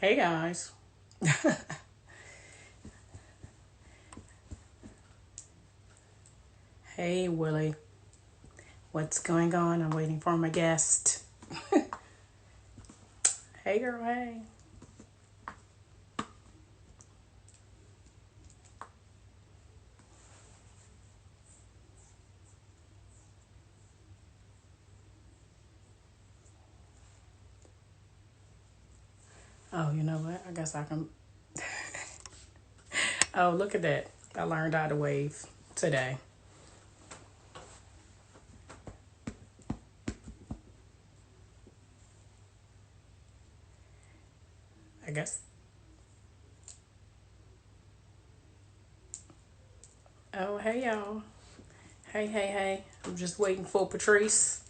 Hey guys. Hey Willie. What's going on? I'm waiting for my guest. Hey girl, hey. Oh, you know what? I guess I can. Oh, look at that. I learned how to wave today. I guess. Oh, hey y'all. Hey, hey, hey. I'm just waiting for Patrice.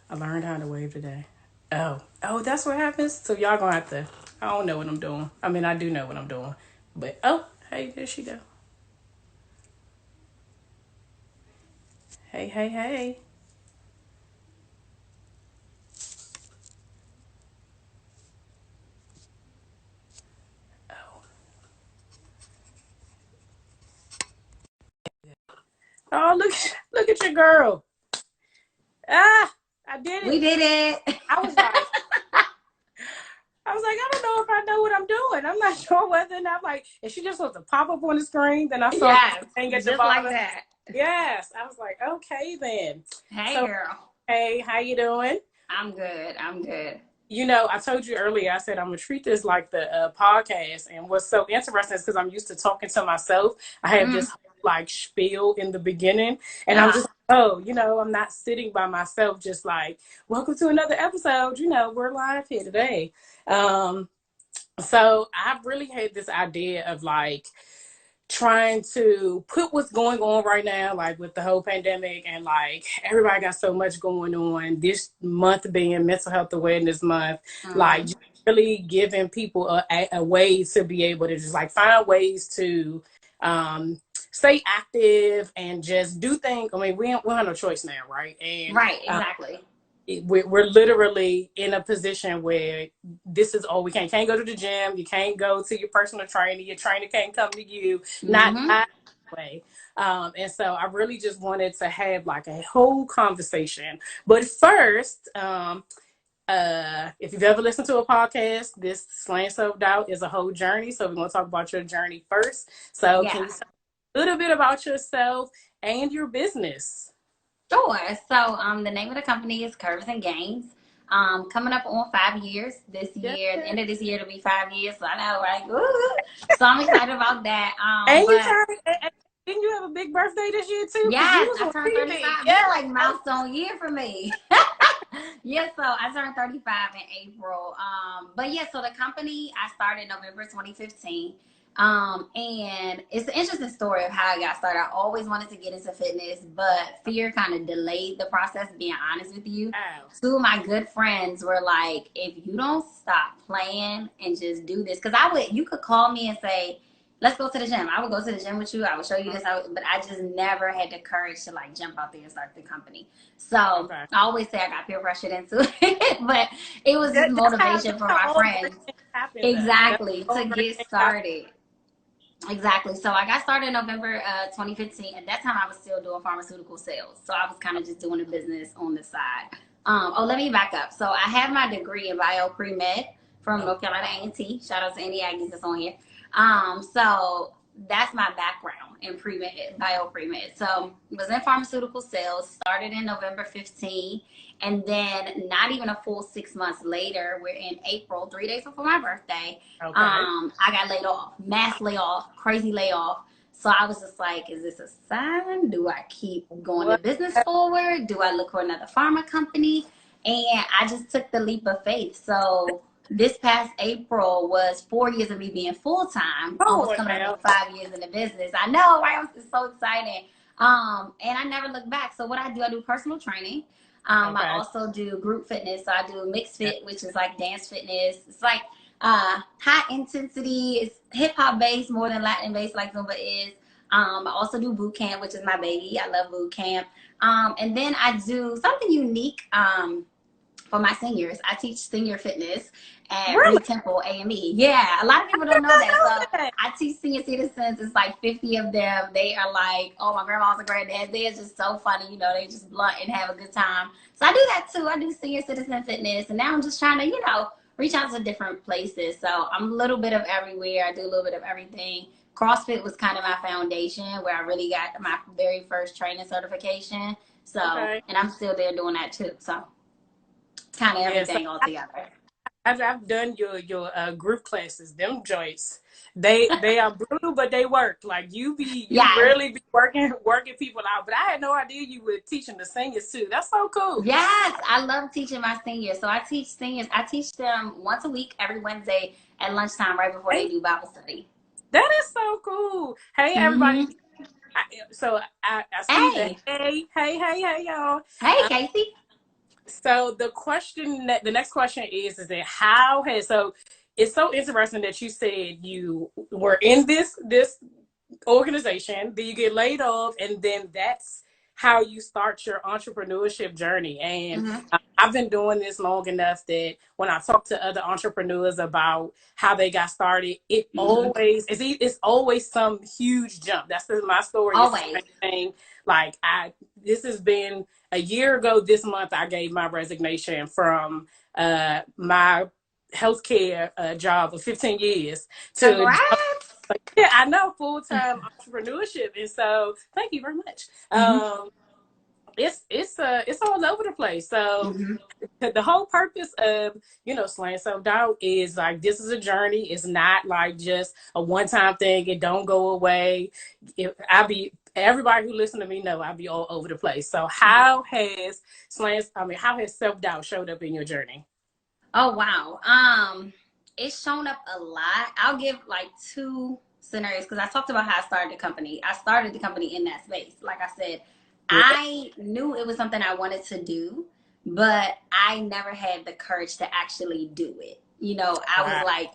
I learned how to wave today. Oh, that's what happens? So y'all gonna have to. I don't know what I'm doing. I mean, I do know what I'm doing. But, oh, hey, there she go. Hey, hey, hey. Oh, oh look at your girl. Ah, I did We it. did it. I was like, I don't know if I know what I'm doing. I'm not sure whether or not, like, if she just supposed to pop up on the screen, then I saw the Yes, thing at the just like bottom. that. Yes, I was like, okay then. Hey, So, girl. hey, how you doing? I'm good. I'm good. I told you earlier, I said I'm gonna treat this like the podcast. And what's so interesting is because I'm used to talking to myself. I have Mm, this like spiel in the beginning, and I'm yeah. just like, oh, I'm not sitting by myself, just like, welcome to another episode. We're live here today. Um, so I've really had this idea of like trying to put what's going on right now, like with the whole pandemic, and like everybody got so much going on. This month being Mental Health Awareness Month, like Mm-hmm. just really giving people a way to be able to just like find ways to stay active and just do things. I mean, we don't have no choice now, right? And Right, exactly. we're literally in a position where this is all we can. You can't go to the gym. You can't go to your personal trainer. Your trainer can't come to you. Not Mm-hmm. that way. And so I really just wanted to have like a whole conversation. But first, if you've ever listened to a podcast, this Slaying Self Doubt is a whole journey. So we're going to talk about your journey first. So can Yeah. you tell a little bit about yourself and your business? Sure. So, the name of the company is Curves and Gains. Coming up on 5 years this Yeah. year. At the end of this year, it'll be 5 years. So I know, right? Woo! So I'm excited about that. And you But turned, didn't you have a big birthday this year too? Because you yes, was I on turned TV. 35. This is Yeah. like milestone year for me. Yes, so I turned 35 in April. But yeah, so the company I started November 2015. And it's an interesting story of how I got started. I always wanted to get into fitness, but fear kind of delayed the process, being honest with you. Wow. Two of my good friends were like, if you don't stop playing and just do this, because you could call me and say, let's go to the gym. I would go to the gym with you. I would show you this, but I just never had the courage to like jump out there and start the company. So Okay. I always say I got peer pressured into it, but it was just That's motivation from how my all great friends. things happen, though. That's Exactly, how all to great get things happen. started. Exactly. So I got started in November 2015. At that time, I was still doing pharmaceutical sales. So I was kind of just doing the business on the side. Let me back up. So I have my degree in bio pre med from Oh, North Carolina A&T. Shout out to any Aggies that's on here. So that's my background in pre med, bio pre med. So was in pharmaceutical sales. Started in November 15. And then not even a full 6 months later, we're in April, 3 days before my birthday. okay. I got laid off, mass layoff, crazy layoff. So I was just like, is this a sign? Do I keep going the What? business forward? Do I look for another pharma company? And I just took the leap of faith. So this past April was 4 years of me being full time, Come almost on coming up now. on 5 years in the business. I know, right? It's so exciting. And I never look back. So what I do personal training. I Okay. also do group fitness. So I do mixed Yeah. fit, which is like dance fitness. It's like high intensity. It's hip hop based more than Latin based like Zumba is. I also do boot camp, which is my baby. I love boot camp. And then I do something unique. for my seniors. I teach senior fitness at Really? Reed Temple AME. Yeah, a lot of people I did don't know not that. know So that. I teach senior citizens. It's like 50 of them. They are like, oh, my grandma's and granddad. They're just so funny. You know, they just blunt and have a good time. So I do that too. I do senior citizen fitness. And now I'm just trying to, reach out to different places. So I'm a little bit of everywhere. I do a little bit of everything. CrossFit was kind of my foundation where I really got my very first training certification. So, Okay. and I'm still there doing that too. So kind of Yeah. So everything all together. I've done your group classes. Them joints, they are brutal, but they work. Like you Yes. really be working people out. But I had no idea you were teaching the seniors too. That's so cool. Yes, I love teaching my seniors. So I teach seniors. I teach them once a week, every Wednesday at lunchtime, right before they Hey, do Bible study. that is so cool. Hey everybody. Mm-hmm. I see the Hey, hey y'all. hey, Casey. So the next question is that how has so it's so interesting that you said you were in this organization, then you get laid off, and then that's how you start your entrepreneurship journey. And Mm-hmm. I've been doing this long enough that when I talk to other entrepreneurs about how they got started, Mm-hmm. it's always some huge jump. My story is the Always. same thing. Like this has been a year ago this month. I gave my resignation from my healthcare job of 15 years to Congrats. yeah, I know full-time entrepreneurship, and so thank you very much. Mm-hmm. It's all over the place. So Mm-hmm. the whole purpose of slaying self-doubt is like this is a journey. It's not like just a one-time thing. It don't go away. Everybody who listen to me know I'll be all over the place. So how has self-doubt showed up in your journey? Oh wow. It's shown up a lot. I'll give like two scenarios because I talked about how I started the company. I started the company in that space. Like I said, Yeah. I knew it was something I wanted to do, but I never had the courage to actually do it. I was Wow. like,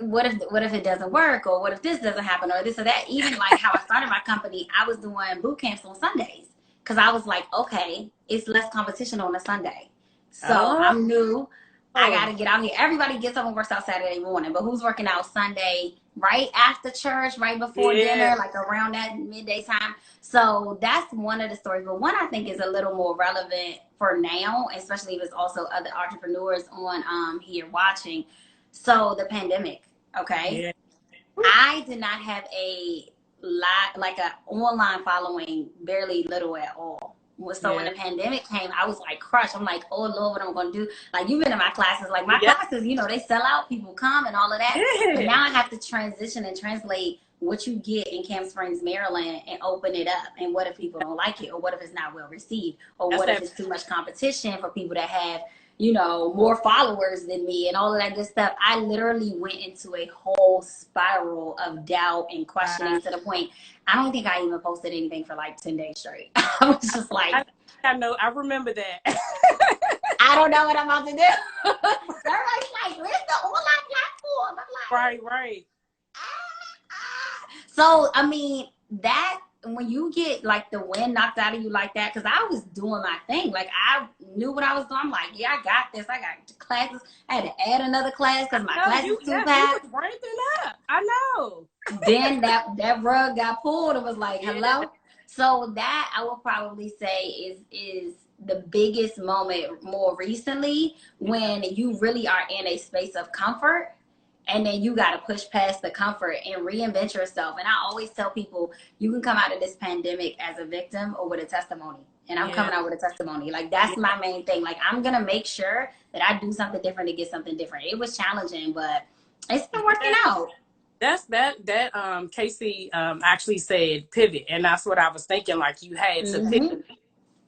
what if it doesn't work, or what if this doesn't happen, or this or that. Even like how I started my company, I was doing boot camps on Sundays because I was like, okay, it's less competition on a Sunday. So Oh, I'm new. I got to get out here. Everybody gets up and works out Saturday morning, but who's working out Sunday right after church, right before yeah. dinner, like around that midday time? So that's one of the stories. But one I think is a little more relevant for now, especially if it's also other entrepreneurs on here watching. So the pandemic, okay? Yeah. I did not have a lot, like a online following, barely little at all. So when Yeah. the pandemic came, I was like crushed. I'm like, oh Lord, what am I gonna do? Like you've been in my classes, like my Yeah. classes, they sell out, people come and all of that. But Yeah. now I have to transition and translate what you get in Camp Springs, Maryland, and open it up. And what if people don't like it, or what if it's not well received, or That's what if that. it's too much competition for people that have more followers than me and all of that good stuff. I literally went into a whole spiral of doubt and questioning to the point I don't think I even posted anything for like 10 days straight. I was just like, I, I know. I remember that. I don't know what I'm about to do. Everybody's like, where's the online platform? I'm like, Right. Right. so, I mean, that when you get like the wind knocked out of you like that, because I was doing my thing. Like, I knew what I was doing. I'm like, yeah, I got this. I got classes. I had to add another class because my No, class is you. too Yes, you was packed. ramping up. I know. Then that rug got pulled and was like, Yeah. hello. So that I will probably say is the biggest moment more recently, when you really are in a space of comfort, and then you got to push past the comfort and reinvent yourself. And I always tell people, you can come out of this pandemic as a victim or with a testimony. And I'm Yeah. coming out with a testimony. Like, that's Yeah. my main thing. Like, I'm gonna make sure that I do something different to get something different. It was challenging, but it's been working Yeah. out. That's that Casey actually said pivot, and that's what I was thinking. Like you had to Mm-hmm. pivot.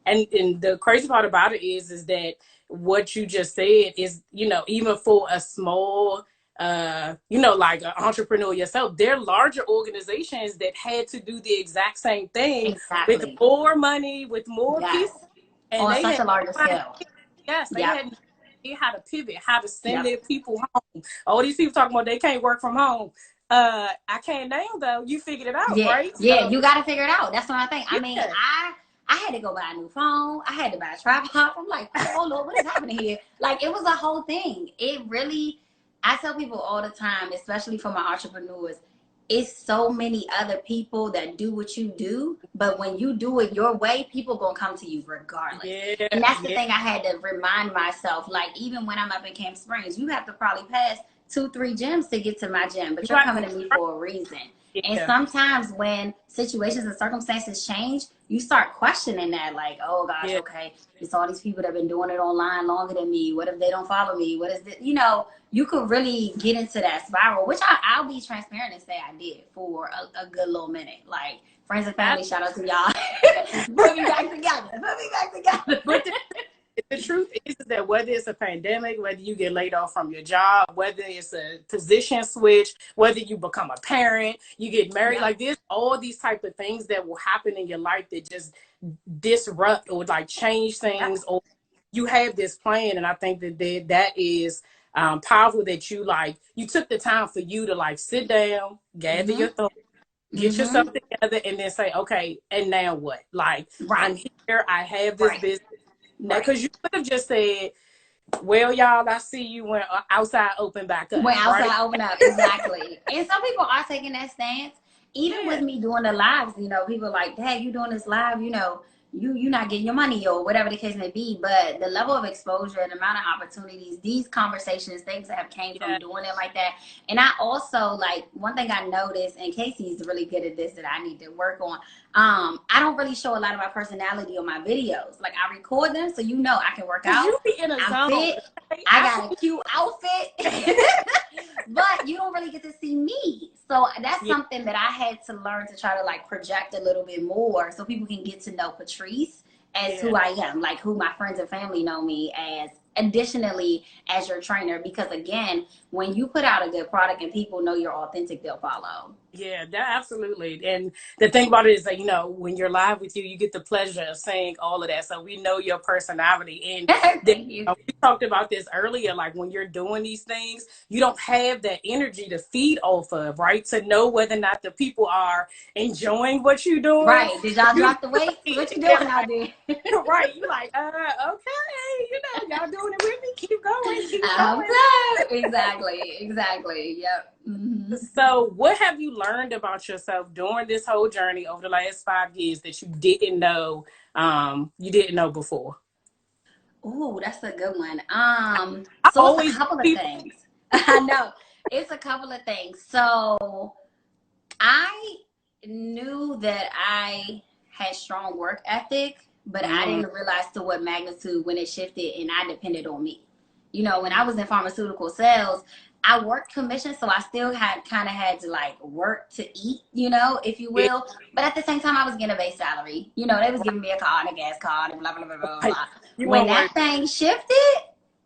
And the crazy part about it is that what you just said is, even for a small like an entrepreneur yourself, there are larger organizations that had to do the exact same thing with Exactly. more money, with more Yes. people, and On they such had a larger scale. yes, they Yep. had how to pivot, how to send Yep. their people home. All these people talking about they can't work from home. I can't now though. You figured it out, Yeah. right? Yeah. So You got to figure it out. That's what I think. I mean, yeah, I had to go buy a new phone. I had to buy a tripod. I'm like, oh Lord, what is happening here? Like, it was a whole thing. It really, I tell people all the time, especially for my entrepreneurs, it's so many other people that do what you do, but when you do it your way, people gonna come to you regardless. Yeah, And that's the yeah. thing I had to remind myself. Like, even when I'm up in Camp Springs, you have to probably pass 2-3 gyms to get to my gym, but you're Right. coming to me for a reason. And Yeah. sometimes when situations and circumstances change, you start questioning that, like, oh gosh, Yeah. okay, it's all these people that have been doing it online longer than me. What if they don't follow me? What is this? You know, you could really get into that spiral, which I'll be transparent and say I did for a good little minute. Like, friends and family, shout out to y'all. Put me back together. Put me back together. But the truth is that whether it's a pandemic, whether you get laid off from your job, whether it's a position switch, whether you become a parent, you get married, Yep. like there's all these type of things that will happen in your life that just disrupt or like change Yep. things, or you have this plan. And I think that is powerful that you like, you took the time for you to like sit down, gather Mm-hmm. your thoughts, get Mm-hmm. yourself together, and then say, okay, and now what? Like, Right. I'm here, I have this Right. business. Now, Right. because you could have just said, well, y'all, I see you when outside open back up, When right? outside open up, exactly. And some people are taking that stance. Even Yeah. with me doing the lives, you know, people are like, hey, you doing this live, you know, you not getting your money or whatever the case may be. But the level of exposure and the amount of opportunities, these conversations, things that have came from Yeah. doing it like that. And I also, like, one thing I noticed, and Casey's really good at this that I need to work on. I don't really show a lot of my personality on my videos. Like, I record them so you know I can work Because out. you be in a I'm zone. fit. Okay? I got a cute outfit. But you don't really get to see me. So that's Yeah. something that I had to learn to try to like project a little bit more so people can get to know Patrice as Yeah. who I am, like who my friends and family know me as, additionally as your trainer. Because again, when you put out a good product and people know you're authentic, they'll follow. Yeah, that absolutely. And the thing about it is that, when you're live with you, you get the pleasure of saying all of that. So we know your personality. And Thank you. we talked about this earlier, like when you're doing these things, you don't have that energy to feed off of, right? To know whether or not the people are enjoying what you're doing. Right. Did y'all You drop the weights? What you yeah, doing out there? right. You like, okay, y'all doing it with me. Keep going, keep I'm going. so exactly, exactly. Yep. Mm-hmm. So, what have you learned about yourself during this whole journey over the last 5 years that you didn't know before? Oh, that's a good one. I So it's a always couple of people. things. I know. It's a couple of things. So I knew that I had strong work ethic, but I Mm, didn't realize to what magnitude when it shifted and I depended on me. You know, when I was in pharmaceutical sales, I worked commission, so I still had kind of had to like work to eat, you know, if you yeah, will. But at the same time, I was getting a base salary. You know, they was giving me a car and a gas card and blah blah blah blah right. blah. You When won't worry. that thing shifted,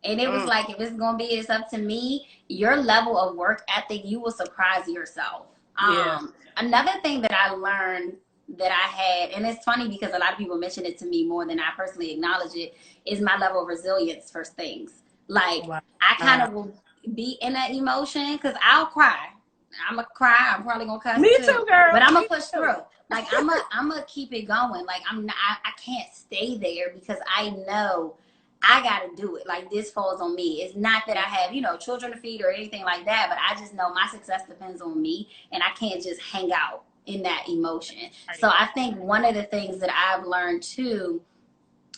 and it was Mm, like, if it's gonna be, it's up to me. Your level of work ethic, you will surprise yourself. yeah, Another thing that I learned that I had, and it's funny because a lot of people mention it to me more than I personally acknowledge it, is my level of resilience for things. Like, wow. I kind of will be in that emotion because I'll cry. I'm gonna cry. I'm probably gonna cuss Me too, too, girl. but I'm gonna Me push too. through. Like, I'm gonna keep it going. Like, I'm not. I can't stay there because I know I gotta do it. Like, this falls on me. It's not that I have, you know, children to feed or anything like that, but I just know my success depends on me, and I can't just hang out in that emotion. So Right. I think one of the things that I've learned too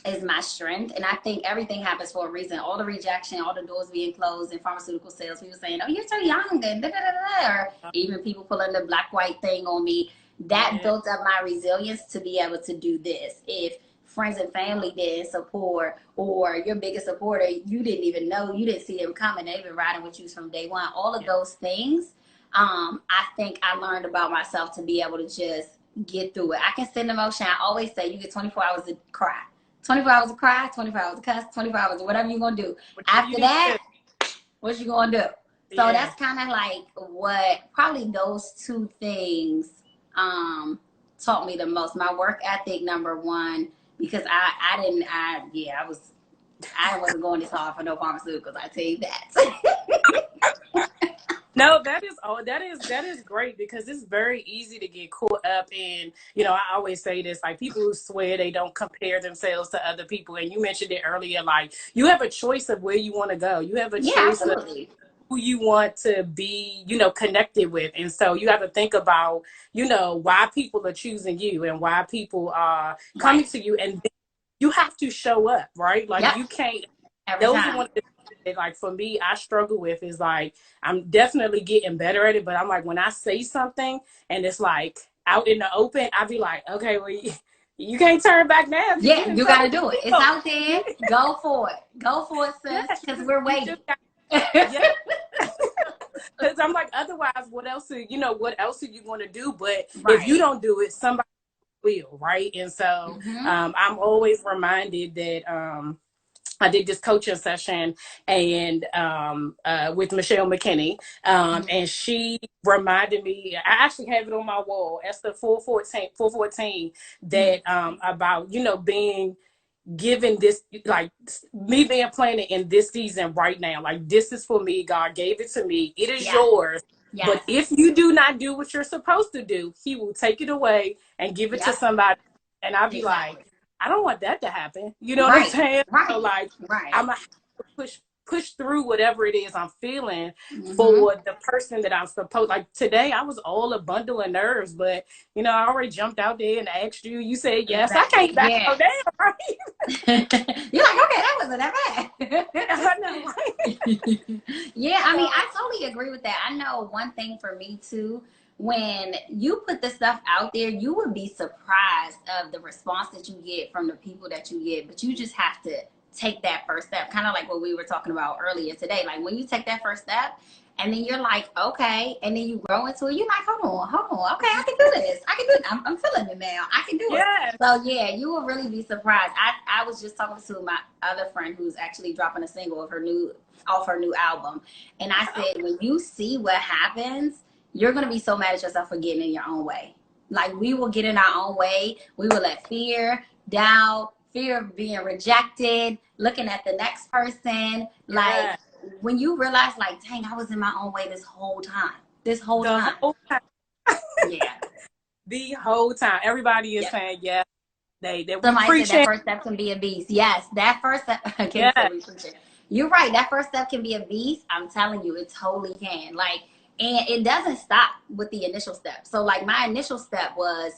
is my strength. And I think everything happens for a reason. All the rejection, all the doors being closed in pharmaceutical sales, people saying, oh, you're too young, and da da da da, or even people pulling the black white thing on me. That Yeah, built up my resilience to be able to do this. If friends and family didn't support, or your biggest supporter, you didn't even know, you didn't see them coming, they've been riding with you from day one, all of yeah, those things, I think I learned about myself to be able to just get through it. I can sit in emotion. I always say you get 24 hours to cry. 24 hours to cry, 24 hours to cuss, 24 hours, whatever you're going to do. whatever you After need to that, what you going to do? do. So Yeah. that's kind of like what probably those two things taught me the most. My work ethic, number one, because I wasn't going this hard for no pharmaceuticals. I tell you that. No, that is great because it's very easy to get caught up in, I always say this, like people who swear they don't compare themselves to other people. And you mentioned it earlier, like you have a choice of where you want to go. You have a Yeah, choice of absolutely. who you want to be, connected with. And so you have to think about, why people are choosing you and why people are coming Right. to you. And you have to show up, right? Like Yep. you can't, Every those are time. one of the things that, like for me, I struggle with is like I'm definitely getting better at it, but I'm like when I say something and it's like out in the open, I be like, okay, well, you can't turn back now because you Yeah, didn't you tell got to the do it. It's people. out there. Go for it. Go for it, Yeah, sis, because we're you waiting. just got, yeah. Because I'm like, otherwise, what else are you going to do? But if you Right. don't do it, somebody will, right? And so Mm-hmm. I'm always reminded that I did this coaching session and with Michelle McKinney, and she reminded me. I actually have it on my wall. Esther 4:14, that about being given this, like me being planted in this season right now. Like this is for me. God gave it to me. It is Yes. yours. But Yes. if you do not do what you're supposed to do, He will take it away and give it to Yep. somebody. And I'll be like, Exactly. I don't want that to happen. You know what I'm Right. saying? So Right. like, Right. I'm gonna have to push through whatever it is I'm feeling Mm-hmm. for the person that I'm supposed. Like today, I was all a bundle of nerves, but I already jumped out there and asked you. You said yes. I Exactly. can't back Yeah. no down, right? You're like, okay, that wasn't that bad. I know, right? Yeah, I mean, So, I totally agree with that. I know one thing for me too, when you put the stuff out there, you would be surprised of the response that you get from the people that you get, but you just have to take that first step, kind of like what we were talking about earlier today. Like when you take that first step and then you're like, okay, and then you grow into it, you're like, hold on, okay, I can do this. I can do it. I'm feeling it now. I can do it. yes. So yeah, you will really be surprised. I was just talking to my other friend who's actually dropping a single of her new album, and I said, when you see what happens, you're gonna be so mad at yourself for getting in your own way. Like we will get in our own way. We will let fear, doubt, fear of being rejected, looking at the next person, like Yes. when you realize, like, dang, I was in my own way this whole time. This whole The time. whole time. Yeah. The whole time. Everybody is Yep. saying yes. They we Somebody said that preaching. first step can be a beast. Yes, that first step. Kim said Yes. we preaching. You're right. That first step can be a beast. I'm telling you, it totally can. Like, and it doesn't stop with the initial step. So, like, my initial step was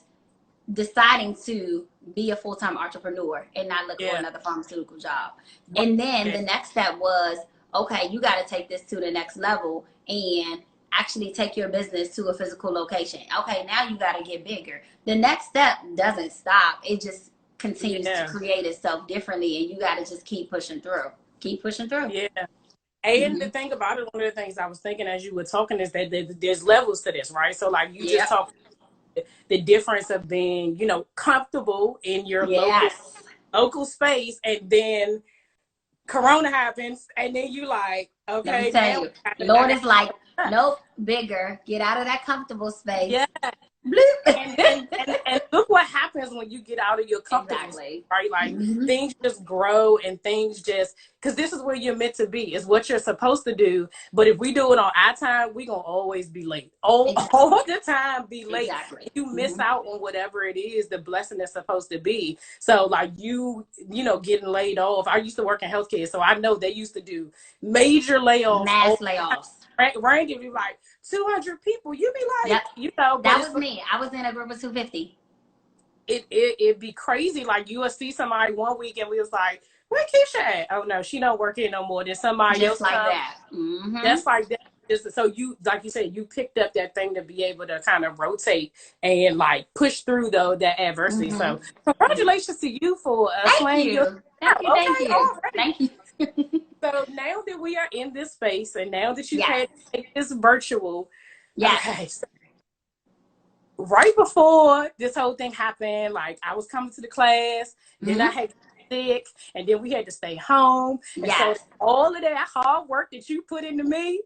deciding to be a full-time entrepreneur and not look for Yeah. another pharmaceutical job. Right. And then Yeah. the next step was, okay, you got to take this to the next level and actually take your business to a physical location. Okay, now you got to get bigger. The next step doesn't stop. It just continues to Yeah. create itself differently, and you got to just keep pushing through. Keep pushing through. Yeah. And the Mm-hmm. thing about it, one of the things I was thinking as you were talking is that there's levels to this, right? So like you just Yep. talked the difference of being, comfortable in your Yes. local space, and then Corona happens, and then you like, Let me okay, tell now you, I Lord got is like, nope, bigger. Get out of that comfortable space. yeah. Bloop. And look what happens when you get out of your comfortable space, Exactly. right? Like Mm-hmm. things just grow and things just because this is where you're meant to be. It's what you're supposed to do. But if we do it on our time, we're gonna always be late. All Exactly. the time be late. Exactly. You miss Mm-hmm. out on whatever it is, the blessing that's supposed to be. So like getting laid off. I used to work in healthcare, so I know they used to do major layoffs Mass all the time. layoffs. Rank if you like 200 people, you be Yep. like, but That it's was me. I was in a group of 250. it'd be crazy. Like you would see somebody one week and we was like, where Keisha at? Oh no, she don't work here no more. Then somebody Just else like come. that. Mm-hmm. That's like that. Just so you, like you said, you picked up that thing to be able to kind of rotate and like push through though that adversity. So Mm-hmm. congratulations to you for Thank slaying your you. Thank you. Thank okay you. already. Thank you. So now that we are in this space and now that you've Yes. had to take this virtual, Yes. okay, so right before this whole thing happened, like I was coming to the class, then I Mm-hmm. had sick, and then we had to stay home. And so Yes. all of that hard work that you put into me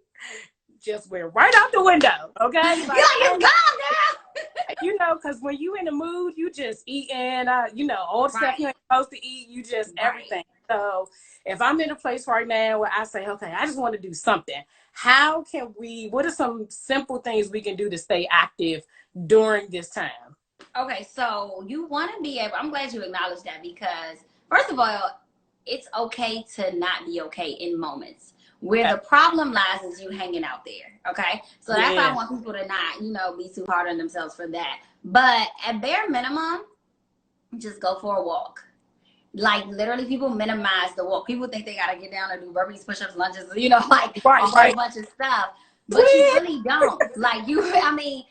just went right out the window. Okay. You're like, Like, it's gone now. because when you in the mood, you just eating, all the stuff Right. you ain't supposed to eat, you just Right. everything. So if I'm in a place right now where I say, okay, I just want to do something, what are some simple things we can do to stay active during this time? Okay, so you want to be able, I'm glad you acknowledged that because, first of all, it's okay to not be okay in moments. Where Yeah. the problem lies is you hanging out there. Okay, so that's why I Yeah. want people to not, be too hard on themselves for that. But at bare minimum, just go for a walk. Like literally, people minimize the walk. People think they gotta get down and do burpees, push-ups, lunges, like a Right, whole right. bunch of stuff. But you really don't. Like I mean,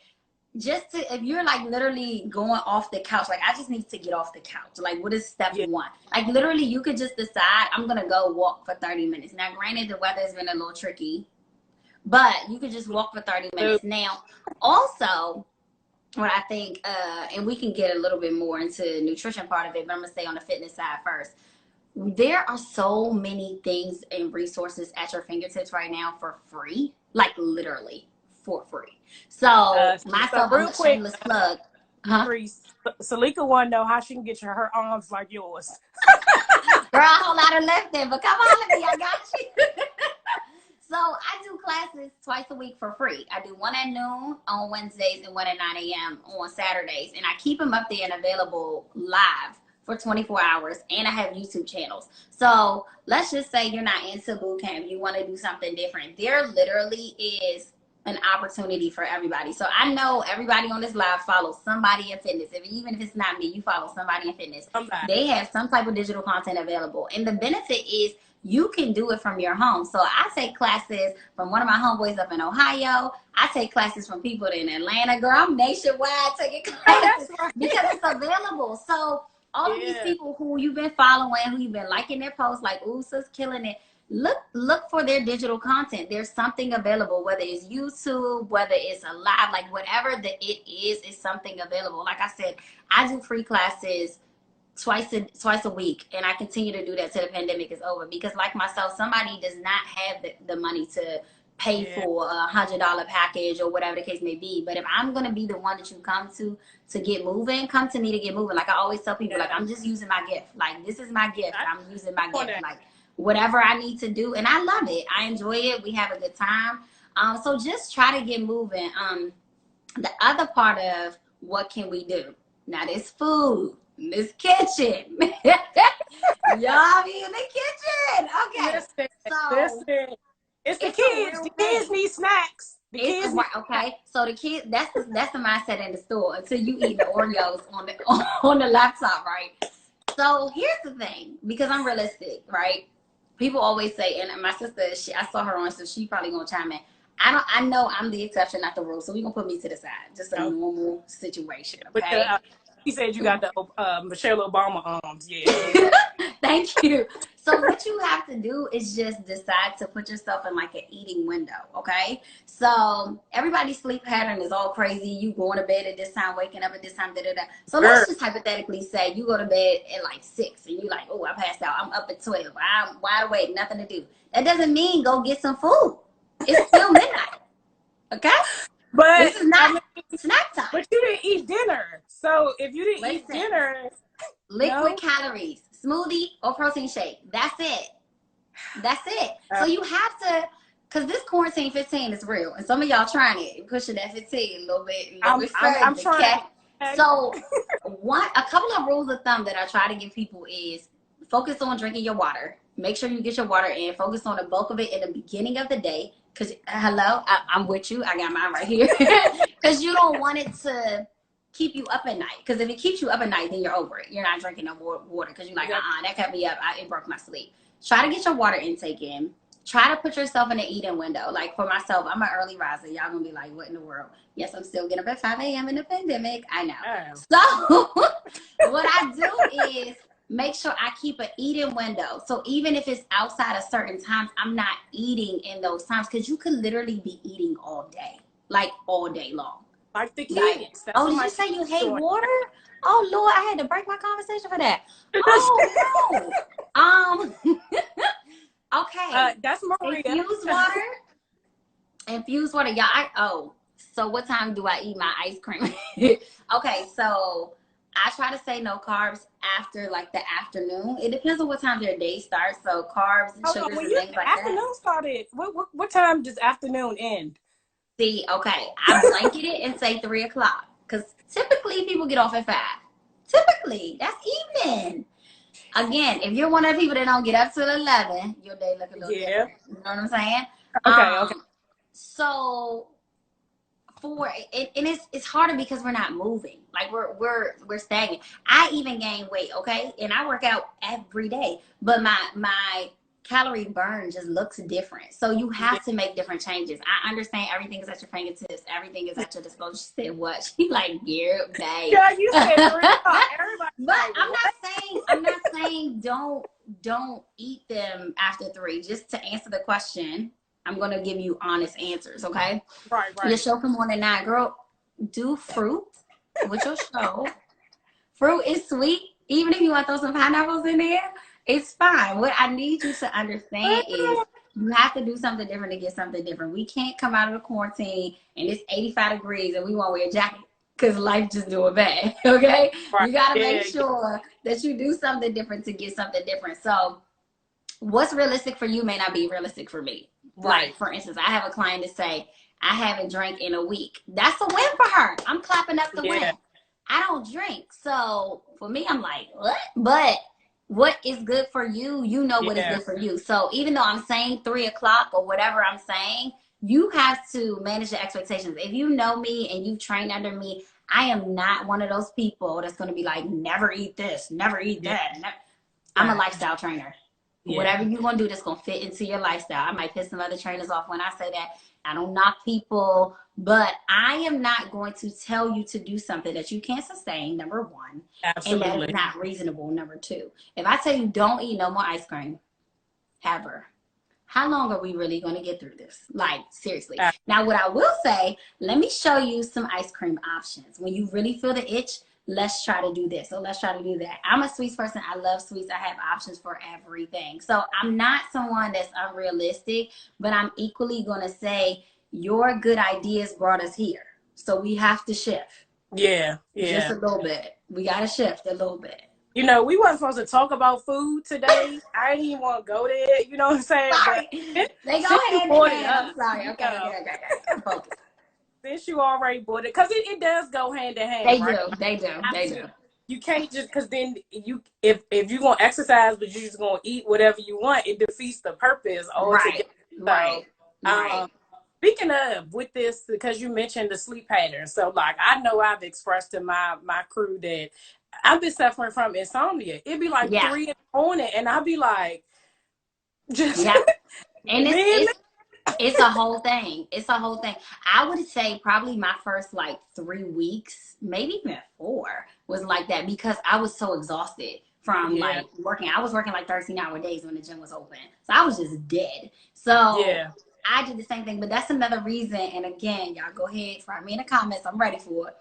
if you're like literally going off the couch, like I just need to get off the couch. Like, what is step Yeah. one? Like literally, you could just decide I'm gonna go walk for 30 minutes. Now, granted, the weather's been a little tricky, but you could just walk for 30 minutes. Now, also, what I think, and we can get a little bit more into the nutrition part of it, but I'm gonna stay on the fitness side first. There are so many things and resources at your fingertips right now for free, like literally for free. So So myself, I'm real a quick, shameless plug. Huh? Patrice, Salika want to know how she can get her arms like yours. Girl, a whole lot of lifting, but come on, me, I got you. So I do classes twice a week for free. I do one at noon on Wednesdays and one at 9 a.m. on Saturdays. And I keep them up there and available live for 24 hours. And I have YouTube channels. So let's just say you're not into boot camp. You want to do something different. There literally is an opportunity for everybody. So I know everybody on this live follows somebody in fitness. Even if it's not me, you follow somebody in fitness. Somebody. They have some type of digital content available. And the benefit is you can do it from your home. So I take classes from one of my homeboys up in Ohio. I take classes from people in Atlanta. Girl, I'm nationwide taking classes because it's available. So all of these people who you've been following, who you've been liking their posts, like, ooh, sis, killing it. Look for their digital content. There's something available, whether it's YouTube, whether it's a live, like whatever it is something available. Like I said, I do free classes twice a week, and I continue to do that till the pandemic is over, because like myself, somebody does not have the money to pay for $100 package or whatever the case may be. But if I'm gonna be the one that you come to get moving, come to me to get moving. Like I always tell people, like I'm just using my gift. Like this is my gift. I'm using my gift. Like whatever I need to do, and I love it. I enjoy it. We have a good time. So just try to get moving. The other part of what can we do? Now this food. This kitchen. Y'all be in the kitchen. Okay. Listen. It's the kids. The kids need snacks. Okay. So the kids, that's the mindset in the store until you eat the Oreos on the laptop, right? So here's the thing, because I'm realistic, right? People always say, and my sister, I saw her on, so she probably gonna chime in. I know I'm the exception, not the rule. So we're gonna put me to the side. Just a normal situation. Okay. He said you got the Michelle Obama arms. Yeah. Thank you. So what you have to do is just decide to put yourself in like an eating window, okay? So everybody's sleep pattern is all crazy. You going to bed at this time, waking up at this time, da-da-da. So let's just hypothetically say you go to bed at like 6 and you like, oh, I passed out. I'm up at 12. I'm wide awake, nothing to do. That doesn't mean go get some food. It's still midnight, okay? But this is not snack time. But you didn't eat dinner. So if you didn't eat dinner, liquid calories, smoothie or protein shake. That's it. That's it. So you have to, because this quarantine 15 is real, and some of y'all trying it, pushing that 15 a little bit. I'm trying. Okay? So a couple of rules of thumb that I try to give people is focus on drinking your water. Make sure you get your water in. Focus on the bulk of it in the beginning of the day. Because, hello, I'm with you. I got mine right here. Because you don't want it to keep you up at night. Because if it keeps you up at night, then you're over it. You're not drinking no more water. Because you're like, that kept me up. It broke my sleep. Try to get your water intake in. Try to put yourself in an eating window. Like for myself, I'm an early riser. Y'all going to be like, what in the world? Yes, I'm still getting up at 5 a.m. in the pandemic. I know. So what I do is make sure I keep an eating window. So even if it's outside of certain times, I'm not eating in those times, because you could literally be eating all day, like all day long. Like the kids. Did you say you hate water? Oh Lord, I had to break my conversation for that. Oh no. Okay. That's Maria. Infused water, y'all. So what time do I eat my ice cream? Okay, so I try to say no carbs after like the afternoon. It depends on what time your day starts. So carbs and Hold on, sugars when and you things like that. afternoon started, what time does afternoon end? See, okay, I blanket it and say 3 o'clock because typically people get off at 5. Typically, that's evening. Again, if you're one of the people that don't get up till 11, your day look a little Yeah. different. You know what I'm saying? Okay. Okay. So for it, and it's harder because we're not moving. Like we're stagnant. I even gain weight, okay, and I work out every day, but my calorie burn just looks different. So you Yeah. have to make different changes. I understand everything is at your fingertips, everything is at your disposal. She said what? She like, yeah, babe. Yeah, you said 3 o'clock. Everybody's But like, what? I'm not saying don't eat them after 3. Just to answer the question, I'm gonna give you honest answers, okay? Right. Your Right. show come on at 9, girl. Do fruit with your show. Fruit is sweet. Even if you want to throw some pineapples in there, it's fine. What I need you to understand is you have to do something different to get something different. We can't come out of the quarantine and it's 85 degrees and we won't wear a jacket because life just doing bad. Okay? Right. You got to Yeah. make sure that you do something different to get something different. So what's realistic for you may not be realistic for me. Right. Like, for instance, I have a client that say, I haven't drank in a week. That's a win for her. I'm clapping up the Yeah. win. I don't drink. So for me, I'm like, what? But what is good for you, you know what is Yeah. good for you. So even though I'm saying 3 o'clock or whatever I'm saying, you have to manage your expectations. If you know me and you train under me, I am not one of those people that's going to be like, never eat this, never eat Yeah. that. I'm a Right. lifestyle trainer. Yeah. Whatever you're going to do that's going to fit into your lifestyle. I might piss some other trainers off when I say that. I don't knock people, but I am not going to tell you to do something that you can't sustain, number one, and that is Absolutely. not reasonable, number two. If I tell you don't eat no more ice cream, ever, how long are we really going to get through this? Like, seriously. Uh, Now, what I will say, let me show you some ice cream options. When you really feel the itch, let's try to do this. So let's try to do that. I'm a sweets person. I love sweets. I have options for everything. So I'm not someone that's unrealistic, but I'm equally going to say your good ideas brought us here. So we have to shift yeah. just Yeah. a little bit. We got to shift a little bit. You know, we wasn't supposed to talk about food today. I didn't even want to go there. You know what I'm saying? But Sorry. They go since you hand in brought it hand. up, I'm sorry. you Okay. know, I'm focused. since you already bought it, because it does go hand in hand, They right? do. They do. Have They to. do. You can't just because then you if you're gonna exercise but you're just gonna eat whatever you want, it defeats the purpose Right. altogether. So, Right. um, Right. speaking of with this, because you mentioned the sleep pattern, so like I know I've expressed to my crew that I've been suffering from insomnia. It'd be like Yeah. 3 in the morning, and I'd be like, just Yeah. And man, it's a whole thing. It's a whole thing. I would say probably my first like 3 weeks, maybe even 4, was like that because I was so exhausted from yeah, like working. I was working like 13-hour days when the gym was open. So I was just dead. So yeah, I did the same thing. But that's another reason. And again, y'all go ahead, write me in the comments. I'm ready for it.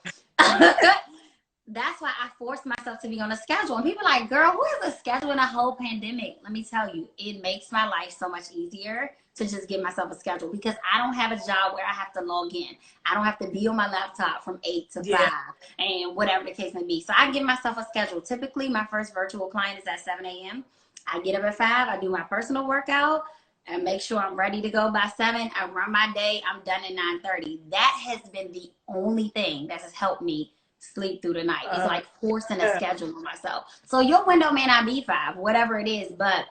That's why I forced myself to be on a schedule. And people are like, girl, who has a schedule in a whole pandemic? Let me tell you, it makes my life so much easier to just give myself a schedule because I don't have a job where I have to log in. I don't have to be on my laptop from 8 to 5 yeah, and whatever the case may be. So I give myself a schedule. Typically, my first virtual client is at 7 a.m. I get up at 5. I do my personal workout and make sure I'm ready to go by 7. I run my day. I'm done at 9:30. That has been the only thing that has helped me sleep through the night. It's uh, like forcing a yeah, schedule on myself. So your window may not be 5, whatever it is, but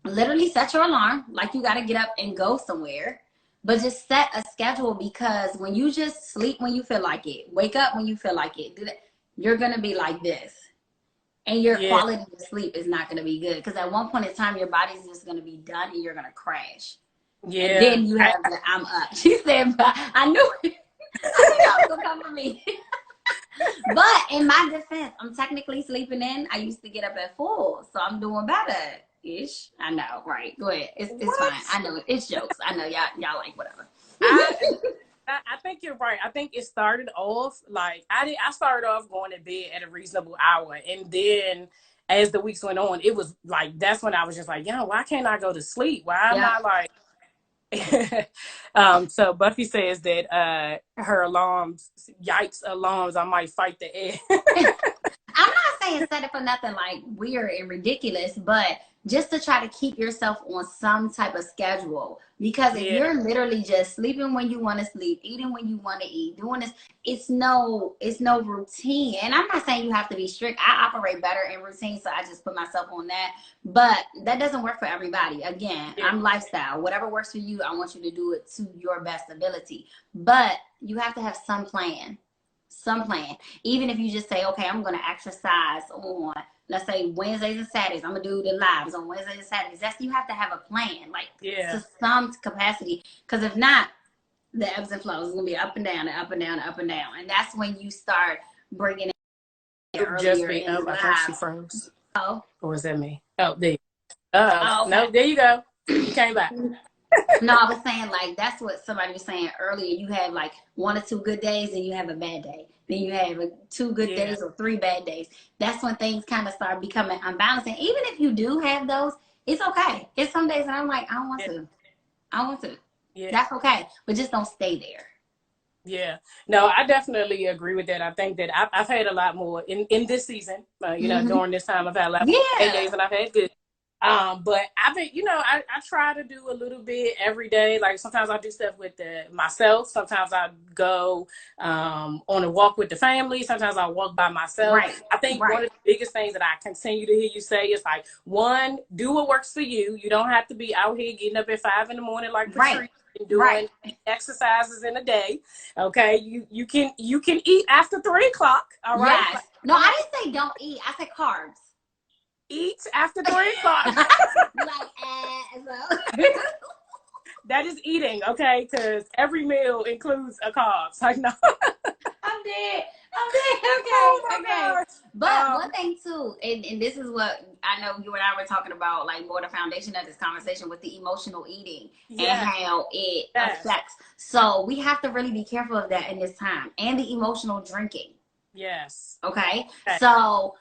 literally set your alarm like you got to get up and go somewhere. But just set a schedule because when you just sleep when you feel like it, wake up when you feel like it, do that, you're gonna be like this, and your yeah, quality of sleep is not gonna be good because at one point in time your body's just gonna be done and you're gonna crash. And yeah. then you have the I'm up. She said, I knew it. I knew y'all was gonna come for me. But in my defense, I'm technically sleeping in. I used to get up at 4, so I'm doing better ish. I know, right? Go ahead. It's What? fine. I know it. It's jokes. I know y'all like whatever. I I think you're right. I think it started off like I started off going to bed at a reasonable hour, and then as the weeks went on, it was like that's when I was just like, yo, why can't I go to sleep? Why am Yeah. I like? So Buffy says that her alarms, yikes alarms, I might fight the air. saying set it for nothing like weird and ridiculous, but just to try to keep yourself on some type of schedule. Because if Yeah. you're literally just sleeping when you want to sleep, eating when you want to eat, doing this, it's no routine. And I'm not saying you have to be strict. I operate better in routine, so I just put myself on that. But that doesn't work for everybody. Again, Yeah. I'm lifestyle. Whatever works for you, I want you to do it to your best ability. But you have to have some plan. Some plan. Even if you just say, okay, I'm going to exercise on, let's say, Wednesdays and Saturdays. I'm going to do the lives on Wednesdays and Saturdays. That's, you have to have a plan, like Yeah. to some capacity. Because if not, the ebbs and flows is going to be up and down and up and down and up and down. And that's when you start bringing it Just earlier be in the I think she live. froze. Oh, Or was that me? Oh, there. oh, okay. No, there you go. You came back. No, I was saying like that's what somebody was saying earlier. You have like 1 or 2 good days, and you have a bad day. Then you have 2 good Yeah. days or 3 bad days. That's when things kind of start becoming unbalanced. And even if you do have those, it's okay. It's some days that I'm like, I don't want Yeah. to. I want to. Yeah. That's okay, but just don't stay there. Yeah, no, I definitely agree with that. I think that I've had a lot more in this season. You know, during this time, I've had a lot more bad days, Yeah. and I've had good. But I've been, you know, I try to do a little bit every day. Like sometimes I do stuff with myself. Sometimes I go on a walk with the family. Sometimes I walk by myself. Right. I think one Right. of the biggest things that I continue to hear you say is like, one, do what works for you. You don't have to be out here getting up at 5 in the morning like Right. Patrice and Right. doing exercises in a day. Okay, you can eat after 3 o'clock. All right, Yes. like, No, I didn't say don't eat. I said carbs. eat after 3 o'clock. Like, so. That is eating, okay? Because every meal includes a carbs. Like no. I'm dead. I'm dead. Oh Okay. my Okay. gosh. But one thing too, and this is what I know you and I were talking about, like more the foundation of this conversation with the emotional eating and Yes, how it yes, affects. So we have to really be careful of that in this time, and the emotional drinking. yes. Okay. Okay. So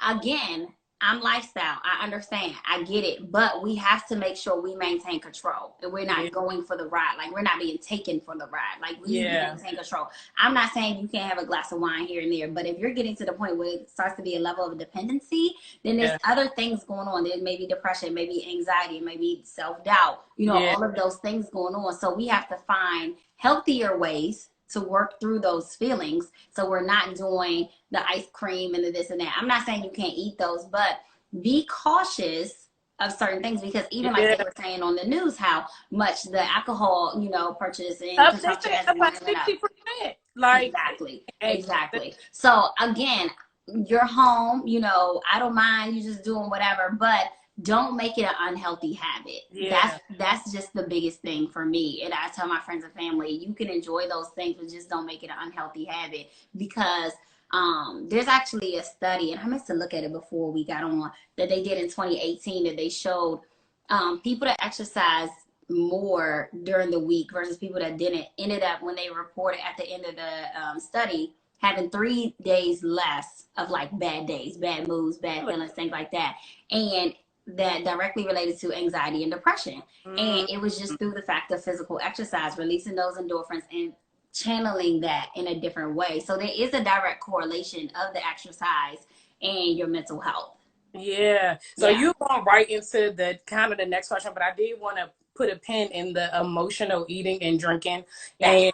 again, I'm lifestyle. I understand. I get it. But we have to make sure we maintain control and we're Yeah, not going for the ride. Like we're not being taken for the ride. Like we yeah, maintain control. I'm not saying you can't have a glass of wine here and there, but if you're getting to the point where it starts to be a level of dependency, then there's yeah, other things going on. There may be depression, maybe anxiety, maybe self-doubt, you know, yeah, all of those things going on. So we have to find healthier ways to work through those feelings so we're not doing the ice cream and the this and that. I'm not saying you can't eat those, but be cautious of certain things because even like yeah. they were saying on the news how much the alcohol, you know, purchase and They consumption said has about went up. 60%. Like, Exactly. and Exactly. So again, you're home, you know, I don't mind you just doing whatever, but don't make it an unhealthy habit. yeah, That's just the biggest thing for me. And I tell my friends and family, you can enjoy those things, but just don't make it an unhealthy habit because there's actually a study, and I meant to look at it before we got on, that they did in 2018 that they showed people that exercise more during the week versus people that didn't ended up when they reported at the end of the study having 3 days less of like bad days, bad moods, bad feelings, things like that. And that directly related to anxiety and depression. mm, And it was just through the fact of physical exercise, releasing those endorphins and channeling that in a different way. So there is a direct correlation of the exercise and your mental health. yeah. So Yeah. you're going right into the kind of the next question, but I did want to put a pin in the emotional eating and drinking. Yes. And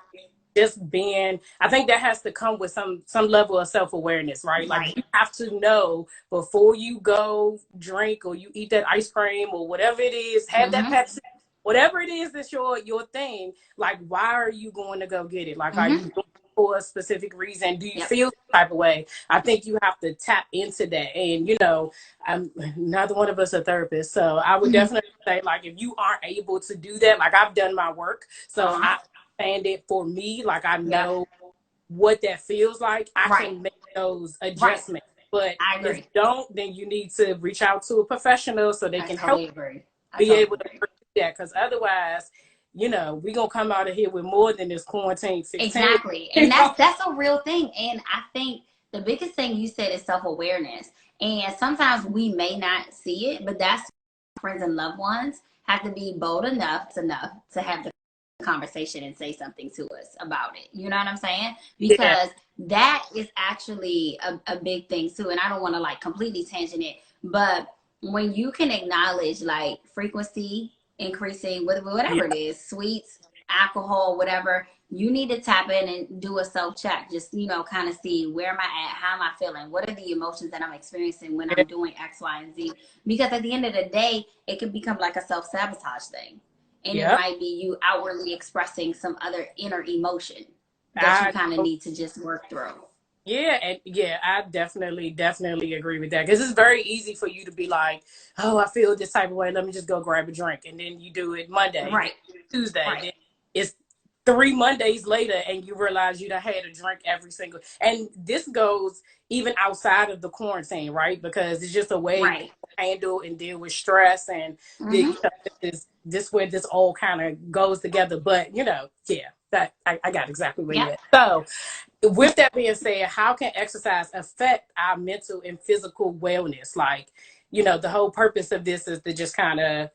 just being, I think that has to come with some level of self-awareness, right? Like Right. you have to know before you go drink or you eat that ice cream or whatever it is, have that Mm-hmm. Pepsi, whatever it is that's your thing. Like, why are you going to go get it? Like, are you Mm-hmm. doing it for a specific reason? Do you Yep. feel some type of way? I think you have to tap into that. And you know, I'm neither one of us a therapist, so I would Mm-hmm. definitely say, like, if you aren't able to do that, like I've done my work, so Uh-huh. I understand it for me. Like I Yep. know what that feels like. I Right. can make those Right. adjustments. But I if you agree. don't, then you need to reach out to a professional so they I can help totally agree. I be totally able to agree. work through that. Because otherwise, you know, we're gonna come out of here with more than this quarantine 16. Exactly. You And know? that's a real thing. And I think the biggest thing you said is self-awareness. And sometimes we may not see it, but that's friends and loved ones have to be bold enough to have the conversation and say something to us about it. You know what I'm saying? Yeah. Because that is actually a big thing too. And I don't want to like completely tangent it, but when you can acknowledge like frequency increasing, Yeah. whatever it is, sweets, alcohol, whatever, you need to tap in and do a self check. Just, you know, kind of see where am I at? How am I feeling? What are the emotions that I'm experiencing when Yeah. I'm doing X, Y, and Z? Because at the end of the day, it can become like a self sabotage thing. And it Yep. might be you outwardly expressing some other inner emotion that you I kind of need to just work through. Yeah, and yeah, I definitely agree with that because it's very easy for you to be like, "Oh, I feel this type of way. Let me just go grab a drink," and then you do it Monday, then Right. Tuesday, Right. then it's 3 Mondays later, and you realize you done had a drink every single. And this goes even outside of the quarantine, right? Because it's just a way Right. people handle and deal with stress, and Mm-hmm. this where this all kind of goes together. But yeah, that I got exactly where you Yep. at. So with that being said, how can exercise affect our mental and physical wellness? Like, the whole purpose of this is to just kind of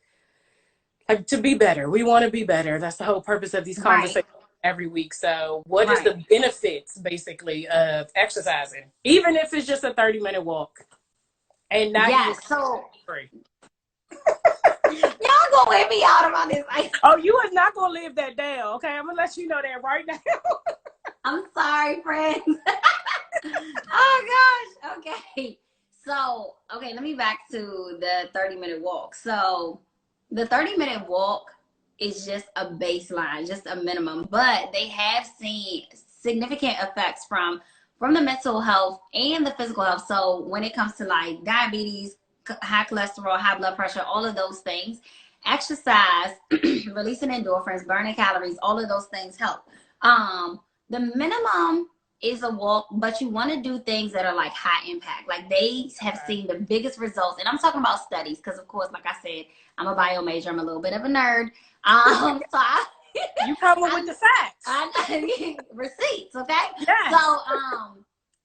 like to be better. We want to be better. That's the whole purpose of these Right. conversations every week. So, what is Right. the benefits basically of exercising, even if it's just a 30-minute walk and not even Yes. So free? y'all gonna wear me out about this. Oh, you are not gonna live that down, okay? I'm gonna let you know that right now. I'm sorry, friends. Oh gosh. Okay. So, okay, let me back to the 30-minute walk. So, the 30-minute walk is just a baseline, just a minimum, but they have seen significant effects from the mental health and the physical health. So, when it comes to like diabetes, high cholesterol, high blood pressure, all of those things, exercise, releasing endorphins, burning calories, all of those things help. The minimum is a walk, but you want to do things that are like high impact. Like they have seen the biggest results, and I'm talking about studies because, of course, like I said, I'm a bio major. I'm a little bit of a nerd. So You coming with I, the facts? I receipts, okay? So Yes.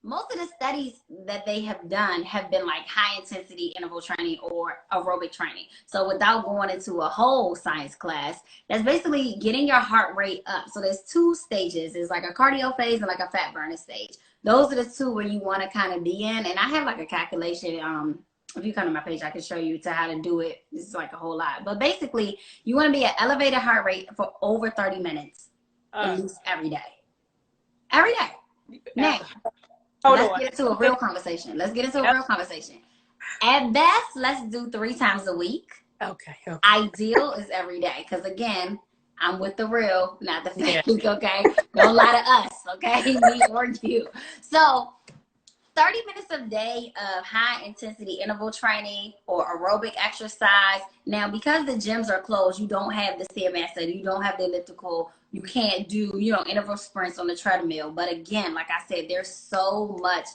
most of the studies that they have done have been like high intensity interval training or aerobic training. So without going into a whole science class, that's basically getting your heart rate up. So there's two stages. There's like a cardio phase and like a fat burning stage. Those are the two where you want to kind of be in. And I have like a calculation. If you come to my page, I can show you to how to do it. This is like a whole lot. But basically, you want to be at elevated heart rate for over 30 minutes, at least every day. Every day. Now, Hold let's on. get into a real conversation. Let's get into a real conversation. At best, let's do 3 times a week. Okay. Ideal is every day. Because again, I'm with the real, not the fake, Yeah. okay? Don't lie to us, okay? Me or you. So 30 minutes a day of high intensity interval training or aerobic exercise. Now, because the gyms are closed, you don't have the stairmaster, you don't have the elliptical, you can't do, interval sprints on the treadmill. But again, like I said, there's so much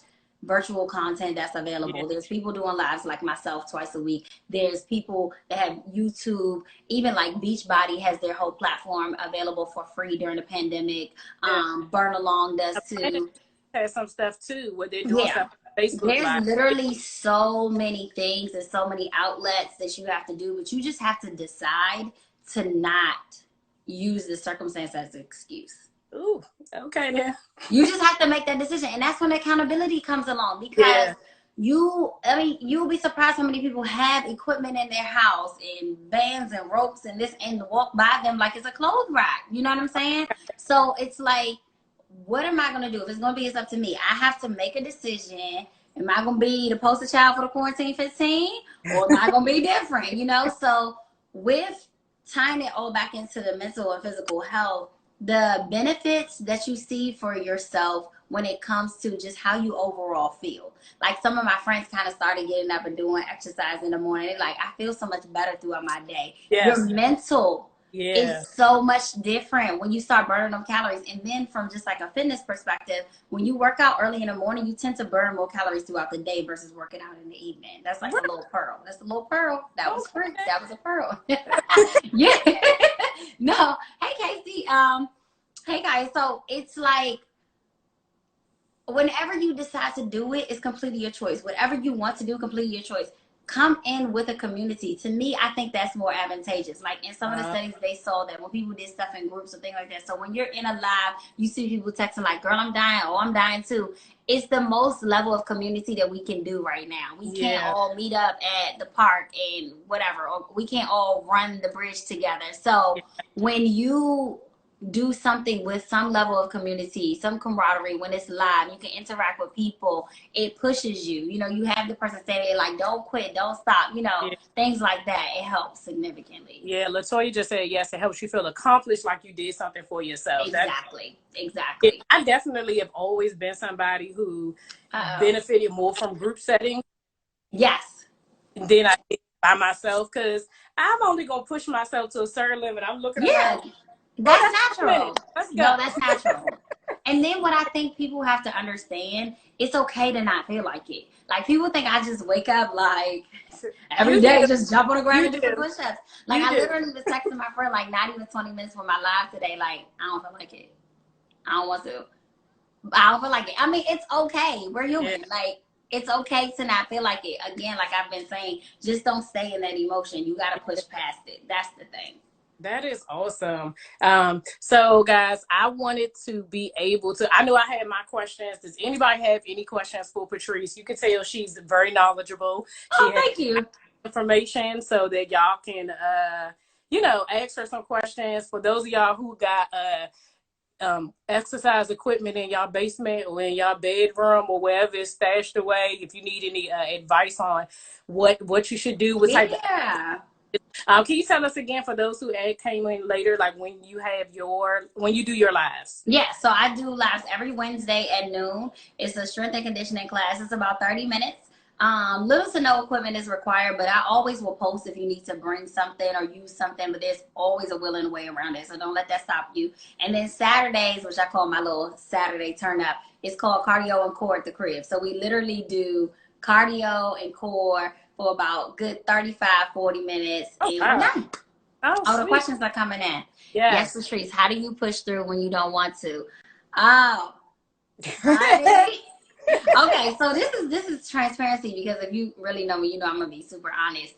virtual content that's Yeah. available. There's people doing lives like myself twice a week. There's people that have YouTube, even like Beachbody has their whole platform available for free during the pandemic. Yeah. Burn Along does too. Has some stuff too where they're doing Yeah. stuff on Facebook There's Live. literally so many things and so many outlets that you have to do, but you just have to decide to not use the circumstance as an excuse. Ooh, okay then. You just have to make that decision. And that's when accountability comes along because Yeah. you'll be surprised how many people have equipment in their house and bands and ropes and this and walk by them like it's a clothes rack. You know what I'm saying? So it's like, what am I going to do? If it's going to be, it's up to me. I have to make a decision. Am I going to be the poster child for the quarantine 15 or am I going to be different? So with tying it all back into the mental and physical health, the benefits that you see for yourself when it comes to just how you overall feel. Like some of my friends kind of started getting up and doing exercise in the morning. They're like, I feel so much better throughout my day. Your Yes. mental Yeah. is so much different when you start burning them calories. And then from just like a fitness perspective, when you work out early in the morning, you tend to burn more calories throughout the day versus working out in the evening. That's like a little pearl. That's a little pearl. That was free. Okay. That was a pearl. Yeah. No. Hey, Casey. Hey guys. So it's like whenever you decide to do it, it's completely your choice. Whatever you want to do, completely your choice. come in with a community. To me, I think that's more advantageous. Like in some of the studies, they saw that when people did stuff in groups or things like that. So when you're in a live, you see people texting like, girl, I'm dying. Oh, I'm dying too. It's the most level of community that we can do right now. We can't all meet up at the park and whatever, or we can't all run the bridge together. So when you do something with some level of community, some camaraderie, when it's live, you can interact with people, it pushes you. You know, you have the person saying like, don't quit, don't stop, you know, things like that. It helps significantly. Yeah, Latoya just said yes, it helps you feel accomplished, like you did something for yourself. Exactly. I definitely have always been somebody who benefited more from group settings Yes. than I did by myself, because I'm only going to push myself to a certain limit. I'm looking around. That's natural. Let's go. No, that's natural. And then what I think people have to understand, it's okay to not feel like it. Like people think I just wake up like every day, just jump on the ground and do some push-ups. Like I literally was texting my friend like not even 20 minutes for my live today. Like I don't feel like it. I don't want to. I don't feel like it. I mean, it's okay. We're human. Like it's okay to not feel like it. Again, like I've been saying, just don't stay in that emotion. You got to push past it. That's the thing. That is awesome. So guys, I wanted to be able to, I know I had my questions. Does anybody have any questions for Patrice? You can tell she's very knowledgeable. Thank you. Information so that y'all can, you know, ask her some questions. For those of y'all who got exercise equipment in y'all basement or in y'all bedroom or wherever it's stashed away, if you need any advice on what you should do, what type of can you tell us again for those who came in later, like when you do your lives? Yeah, so I do lives every Wednesday at noon. It's a strength and conditioning class. It's about 30 minutes. Little to no equipment is required, but I always will post if you need to bring something or use something, but there's always a willing way around it. So don't let that stop you. And then Saturdays, which I call my little Saturday turn up, it's called cardio and core at the crib. So we literally do cardio and core for about good 35, 40 minutes. And we're done. The questions are coming in. Yes, Patrice, how do you push through when you don't want to? Oh, okay, so this is transparency, because if you really know me, you know I'm gonna be super honest.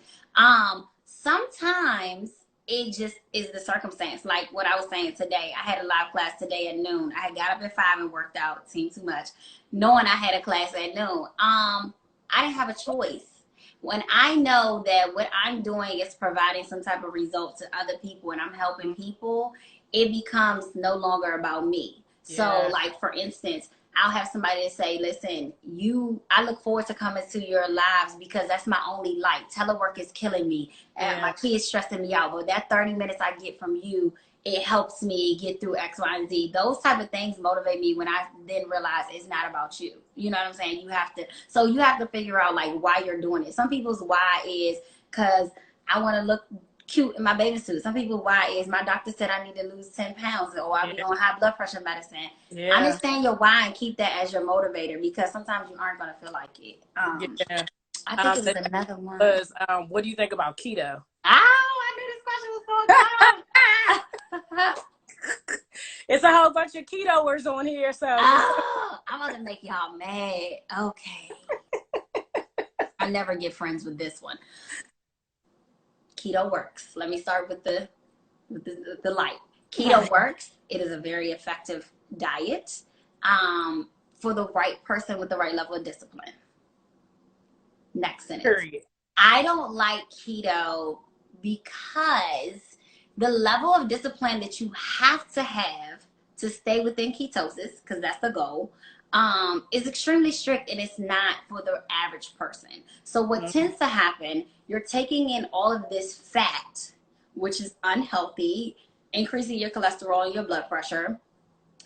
Sometimes it just is the circumstance. Like what I was saying today, I had a live class today at noon. I had got up at 5 and worked out. It seemed too much, knowing I had a class at noon. I didn't have a choice. When I know that what I'm doing is providing some type of result to other people and I'm helping people, it becomes no longer about me. So like, for instance, I'll have somebody to say, listen, I look forward to coming to your lives because that's my only light. Telework is killing me. My kids stressing me out. But that 30 minutes I get from you, it helps me get through X, Y, and Z. Those type of things motivate me when I then realize it's not about you. You know what I'm saying? You have to figure out like why you're doing it. Some people's why is because I want to look cute in my bathing suit. Some people why is my doctor said I need to lose 10 pounds or I'll be on high blood pressure medicine. Understand your why and keep that as your motivator, because sometimes you aren't going to feel like it. I think it was another one. What do you think about keto? I knew this question was going to come. It's a whole bunch of ketoers on here, so I'm gonna make y'all mad. Okay. I never get friends with this one. Keto works. Let me start with the light. Keto works. It is a very effective diet for the right person with the right level of discipline. Next sentence. Period. I don't like keto because the level of discipline that you have to stay within ketosis, because that's the goal, is extremely strict, and it's not for the average person. So what tends to happen, you're taking in all of this fat, which is unhealthy, increasing your cholesterol and your blood pressure,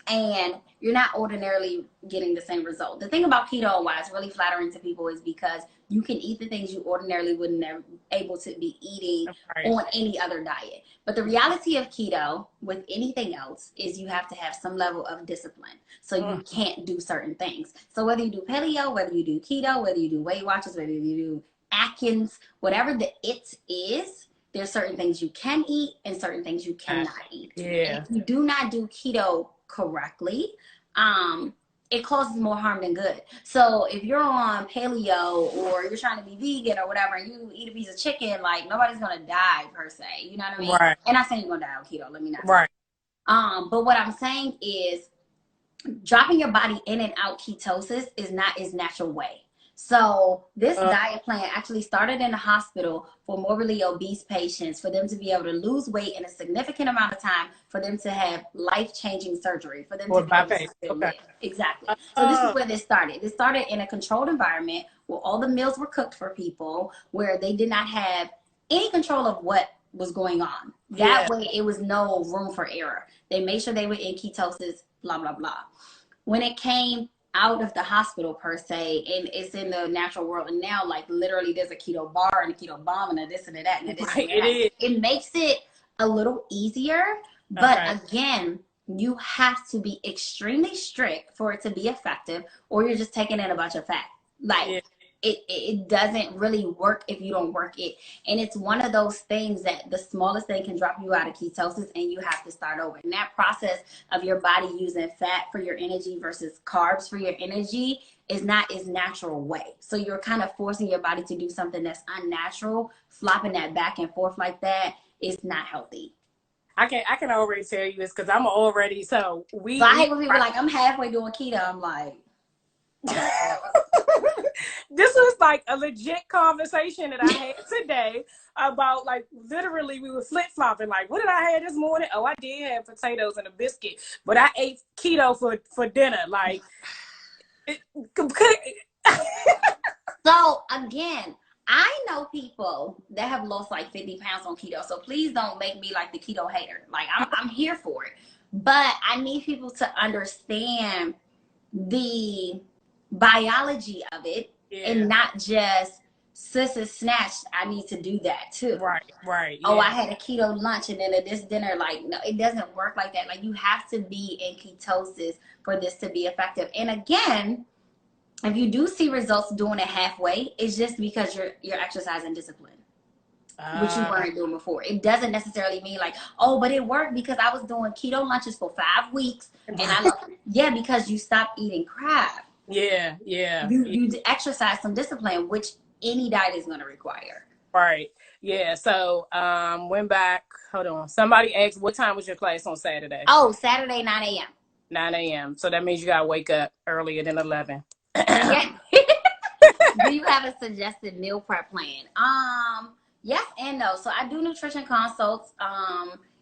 and you're not ordinarily getting the same result. The thing about keto and why it's really flattering to people is because you can eat the things you ordinarily wouldn't have able to be eating on any other diet. But the reality of keto with anything else is you have to have some level of discipline. So you can't do certain things. So whether you do paleo, whether you do keto, whether you do Weight Watchers, whether you do Atkins, whatever the it is, there's certain things you can eat and certain things you cannot eat. And if you do not do keto correctly, it causes more harm than good. So if you're on paleo or you're trying to be vegan or whatever, and you eat a piece of chicken, like nobody's gonna die per se. You know what I mean? Right. And I'm not saying you're gonna die on keto. Let me not say. Right. But what I'm saying is dropping your body in and out ketosis is not its natural way. So this diet plan actually started in the hospital for morbidly obese patients, for them to be able to lose weight in a significant amount of time, for them to have life-changing surgery, for them to be able to still live. Exactly. So this is where this started. This started in a controlled environment where all the meals were cooked for people, where they did not have any control of what was going on. That way it was no room for error. They made sure they were in ketosis, blah, blah, blah. When it came out of the hospital per se, and it's in the natural world, and now like literally there's a keto bar and a keto bomb and a this and a that and a this and that. It makes it a little easier, but again, you have to be extremely strict for it to be effective, or you're just taking in a bunch of fat. Like it doesn't really work if you don't work it. And it's one of those things that the smallest thing can drop you out of ketosis and you have to start over. And that process of your body using fat for your energy versus carbs for your energy is not its natural way. So you're kind of forcing your body to do something that's unnatural. Flopping that back and forth like that is not healthy. I can already tell you this because I'm already So I hate when people are like, I'm halfway doing keto. I'm like, this was like a legit conversation that I had today about, like, literally we were flip-flopping. Like, what did I have this morning? Oh, I did have potatoes and a biscuit, but I ate keto for dinner. Like, so again, I know people that have lost like 50 pounds on keto. So please don't make me like the keto hater. Like I'm here for it. But I need people to understand the biology of it and not just sis is snatched. I need to do that too. Right. Oh, I had a keto lunch and then this dinner. Like, no, it doesn't work like that. Like you have to be in ketosis for this to be effective. And again, if you do see results doing it halfway, it's just because you're exercising discipline, which you weren't doing before. It doesn't necessarily mean like, oh, but it worked because I was doing keto lunches for 5 weeks and I love because you stopped eating crab. You exercise some discipline, which any diet is going to require. Right. Yeah. So went back. Hold on. Somebody asked, what time was your class on Saturday? Oh, Saturday, 9 a.m. 9 a.m. So that means you gotta wake up earlier than 11. Do you have a suggested meal prep plan? Yes and no. So I do nutrition consults.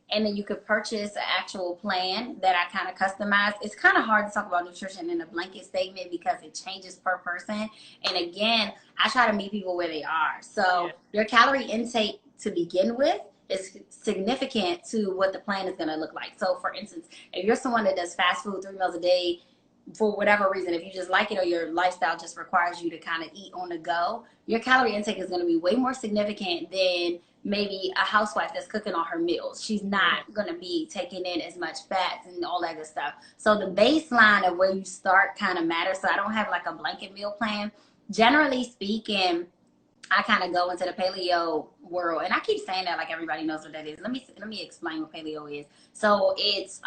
And then you could purchase an actual plan that I kind of customize. It's kind of hard to talk about nutrition in a blanket statement because it changes per person. And again, I try to meet people where they are. So your calorie intake to begin with is significant to what the plan is going to look like. So for instance, if you're someone that does fast food 3 meals a day, for whatever reason, if you just like it or your lifestyle just requires you to kind of eat on the go, your calorie intake is going to be way more significant than maybe a housewife that's cooking on her meals. She's not going to be taking in as much fats and all that good stuff. So the baseline of where you start kind of matters. So I don't have like a blanket meal plan. Generally speaking, I kind of go into the paleo world, and I keep saying that like everybody knows what that is. Let me explain what paleo is. So it's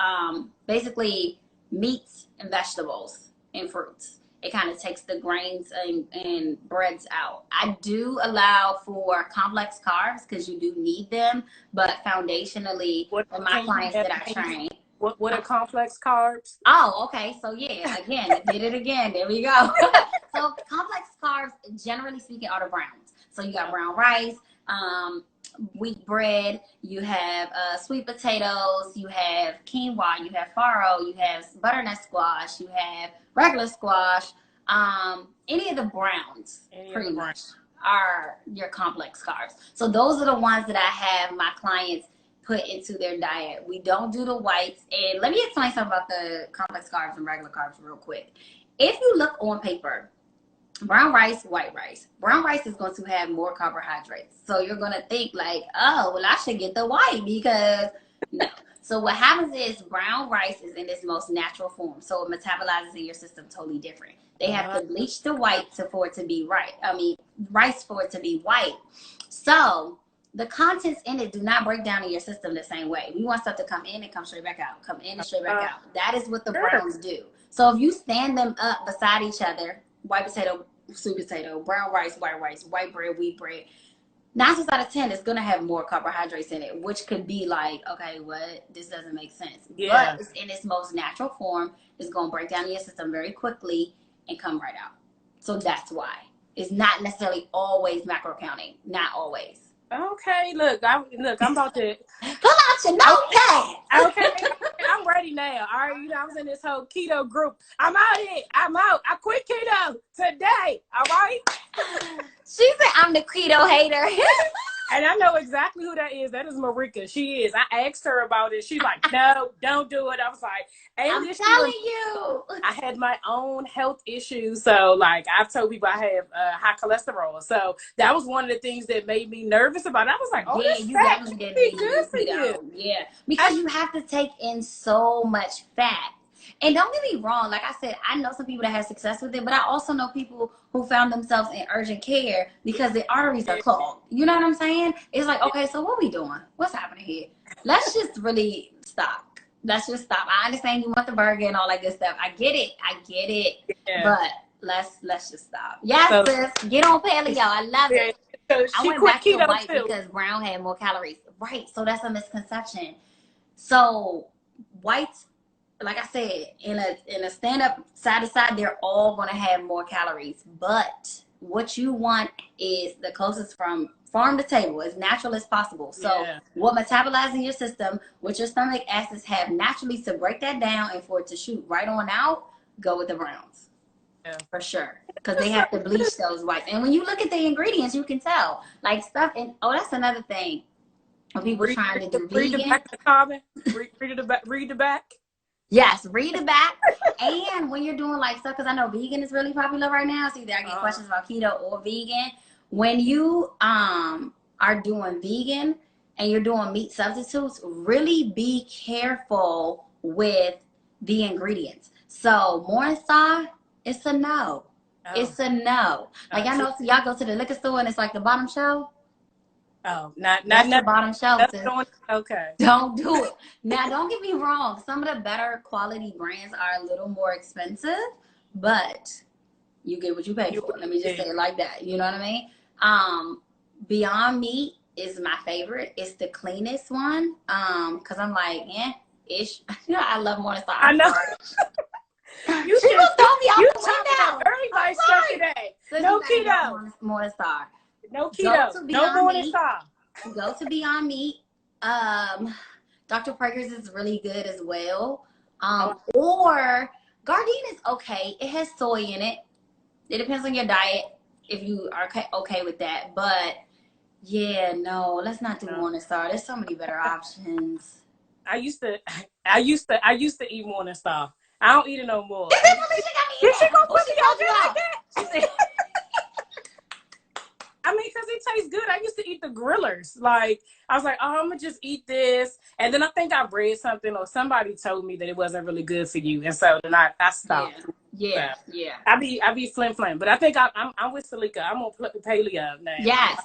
basically meats and vegetables and fruits. It kind of takes the grains and breads out. I do allow for complex carbs because you do need them, but foundationally, for my clients that I train. What are complex carbs? Oh, okay. So yeah, again, I did it again. There we go. So complex carbs, generally speaking, are the browns. So you got brown rice, wheat bread, you have sweet potatoes, you have quinoa, you have farro, you have butternut squash, you have regular squash. Any of the browns pretty much are your complex carbs. So those are the ones that I have my clients put into their diet. We don't do the whites. And let me explain something about the complex carbs and regular carbs real quick. If you look on paper, brown rice, white rice. Brown rice is going to have more carbohydrates. So you're going to think like, oh, well, I should get the white because no. So what happens is brown rice is in its most natural form. So it metabolizes in your system totally different. They have to bleach the white for it to be right. Rice for it to be white. So the contents in it do not break down in your system the same way. We want stuff to come in and come straight back out. Come in and straight back out. That is what the browns do. So if you stand them up beside each other, white potato, sweet potato, brown rice, white bread, wheat bread, 9 times out of 10, it's gonna have more carbohydrates in it, which could be like, okay, what? This doesn't make sense. But Yeah. it's in its most natural form. It's gonna break down in your system very quickly and come right out. So that's why it's not necessarily always macro counting. Not always. Okay, I'm about to. Pull out your notepad. Okay, I'm ready now. All right, I was in this whole keto group. I'm out here. I'm out. I quit keto today. All right. She said I'm the keto hater. And I know exactly who that is. That is Marika. She is. I asked her about it. She's like, no, don't do it. I was like, I'm telling you. I had my own health issues. So, like, I've told people I have high cholesterol. So, that was one of the things that made me nervous about it. I was like, oh, yeah, this you fat definitely could did be good for you. Yeah, because you have to take in so much fat. And don't get me wrong, like I said, I know some people that have success with it, but I also know people who found themselves in urgent care because their arteries are clogged. You know what I'm saying? It's like, okay, so what we doing? What's happening here? Let's just really stop. Let's just stop. I understand you want the burger and all that good stuff. I get it. Yeah. But let's just stop. Yes, sis. Get on paleo. I love it. So I went back to white because brown had more calories. Right. So that's a misconception. So whites, like I said, in a stand up side to side, they're all gonna have more calories. But what you want is the closest from farm to table, as natural as possible. So what metabolizes in your system, what your stomach acids have naturally to break that down and for it to shoot right on out, go with the browns. Yeah. For sure. Because they have to bleach those whites. And when you look at the ingredients, you can tell. Like stuff, and that's another thing. When people trying to do read vegan. The back of the comment. Read the back. Yes, read the back. And when you're doing like stuff, because I know vegan is really popular right now. So either I get questions about keto or vegan. When you are doing vegan and you're doing meat substitutes, really be careful with the ingredients. So Morningstar, it's a no. It's a no. Like I know y'all go to the liquor store and it's like the bottom shelf. Oh, not the bottom shelf. Okay. Don't do it. Now, don't get me wrong. Some of the better quality brands are a little more expensive, but you get what you pay for. Let me just say it like that. You know what I mean? Beyond Meat is my favorite. It's the cleanest one. Cause I'm like, ish. You know, I love Morningstar. I know. You should have told me off the window. Everybody's stuck today. So no keto. Morningstar. No keto. No Morningstar. Go to Beyond Meat. Dr. Prager's is really good as well. Or Gardein is okay. It has soy in it. It depends on your diet if you are okay with that. But yeah, no, let's not do Morningstar. There's so many better options. I used to eat Morningstar. I don't eat it no more. Did she go put it like that? I mean, because it tastes good. I used to eat the grillers. Like, I was like, oh, I'm going to just eat this. And then I think I read something or somebody told me that it wasn't really good for you. And so then I stopped. Yeah. I be flim. But I think I'm with Salika. I'm on paleo now. Yes.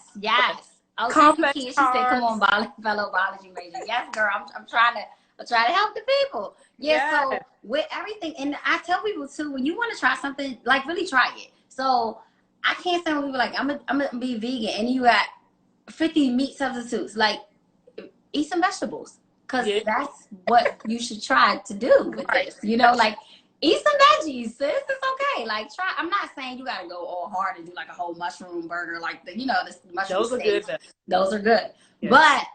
Okay, complex she said, come on, fellow biology major. Yes, girl, I'm trying to help the people. So with everything, and I tell people too, when you want to try something, like really try it. So I can't stand when people like, I'm gonna be vegan, and you got 50 meat substitutes. Like, eat some vegetables, because that's what you should try to do with this. You know, like, eat some veggies, sis. It's okay. Like, try. I'm not saying you gotta go all hard and do like a whole mushroom burger, like the mushroom. Those are good. Those are good. Yes. But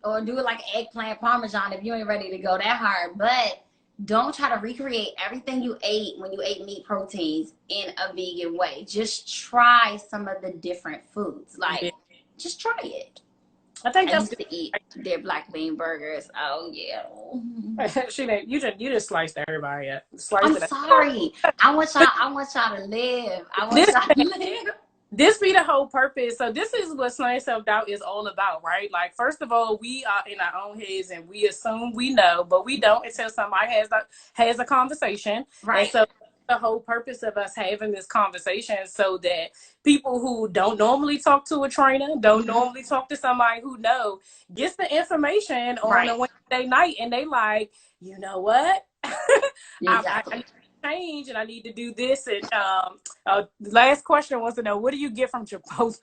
or do it like eggplant parmesan if you ain't ready to go that hard. But don't try to recreate everything you ate when you ate meat proteins in a vegan way. Just try some of the different foods. Like, just try it. I think I used to eat their black bean burgers. Oh yeah. You just sliced everybody up. I'm sorry. I want y'all to live. I want y'all to live. This be the whole purpose. So this is what Slaying Self-Doubt is all about, right? Like, first of all, we are in our own heads and we assume we know, but we don't until somebody has a conversation. Right. And so the whole purpose of us having this conversation so that people who don't normally talk to a trainer, don't normally talk to somebody who gets the information on a Wednesday night, and they like, you know what? Exactly. I need to change and I need to do this. And the last question was to know, what do you get from Chipotle?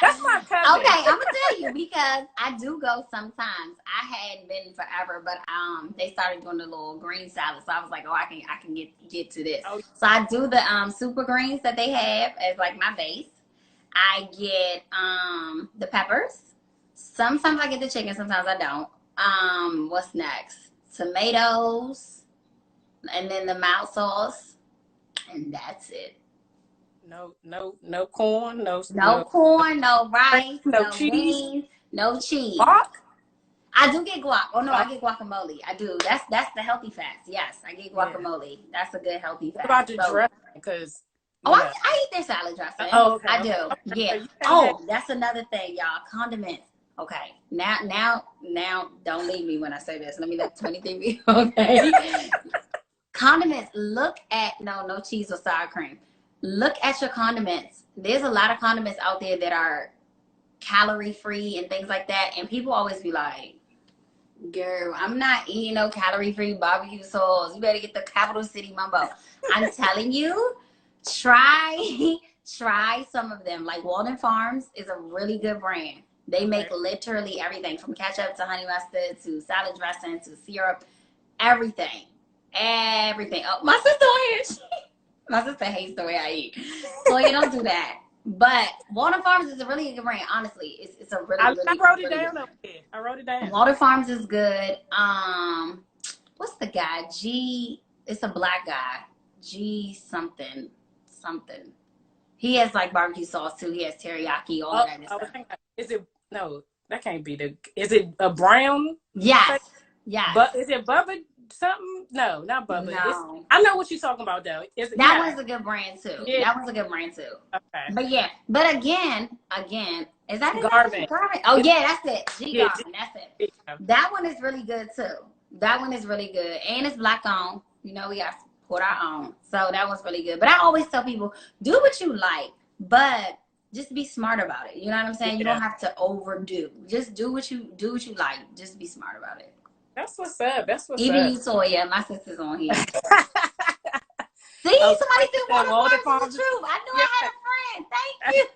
That's my cousin. Okay, I'm gonna tell you because I do go sometimes. I hadn't been forever, but they started doing the little green salad, so I was like, oh, I can get to this. Oh, So I do the super greens that they have as like my base. I get the peppers. Sometimes I get the chicken, sometimes I don't. What's next? Tomatoes, and then the mild sauce, and that's it. no corn, No corn, no rice, no no cheese. beans, no cheese. Guac? I do get guac. Oh no, I get guacamole. I do. That's the healthy fats. Yes, I get guacamole. Yeah. That's a good healthy fat. What about the dressing? Because I eat their salad dressing. Oh, okay. I do. Okay. Yeah. Oh, that's another thing, y'all. Condiments. Okay. Now, don't leave me when I say this. Let me let 23 be. Okay. Condiments. Look at no cheese or sour cream. Look at your condiments. There's a lot of condiments out there that are calorie free and things like that, and people always be like, girl, I'm not eating no calorie free barbecue sauce. You better get the capital city mumbo. I'm telling you, try some of them. Like Walden Farms is a really good brand. They make literally everything from ketchup to honey mustard to salad dressing to syrup, everything. Oh, my sister on here. My sister hates the way I eat. So you don't do that. But Walden Farms is a really good brand. Honestly, it's a really. I wrote it down up here. I wrote it down. Walden Farms is good. What's the guy? It's a black guy. G something. He has like barbecue sauce too. He has teriyaki, all of that stuff. Is it no? That can't be the. Is it a brown? Yes. Yes. But is it Bubba? Something? No, not Bubba. No. I know what you're talking about though. That one's a good brand too. Yeah. That one's a good brand too. Okay. But yeah, but again, is that Garvin? Oh yeah, that's it. Garvin, that's it. Yeah. That one is really good too. That one is really good, and it's black owned. You know, we got to support our own, so that one's really good. But I always tell people, do what you like, but just be smart about it. You know what I'm saying? Yeah. You don't have to overdo. Just do what you like. Just be smart about it. That's what's up. Even you, Toya, my sister's on here. See, somebody said Walden Farms is the truth. I knew I had a friend. Thank you.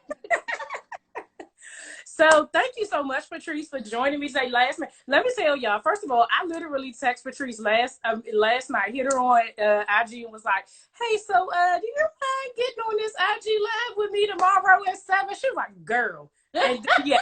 So thank you so much, Patrice, for joining me today. Let me tell y'all. First of all, I literally texted Patrice last night. Hit her on IG and was like, "Hey, so do you mind getting on this IG live with me tomorrow at 7?" She was like, "Girl," and yeah.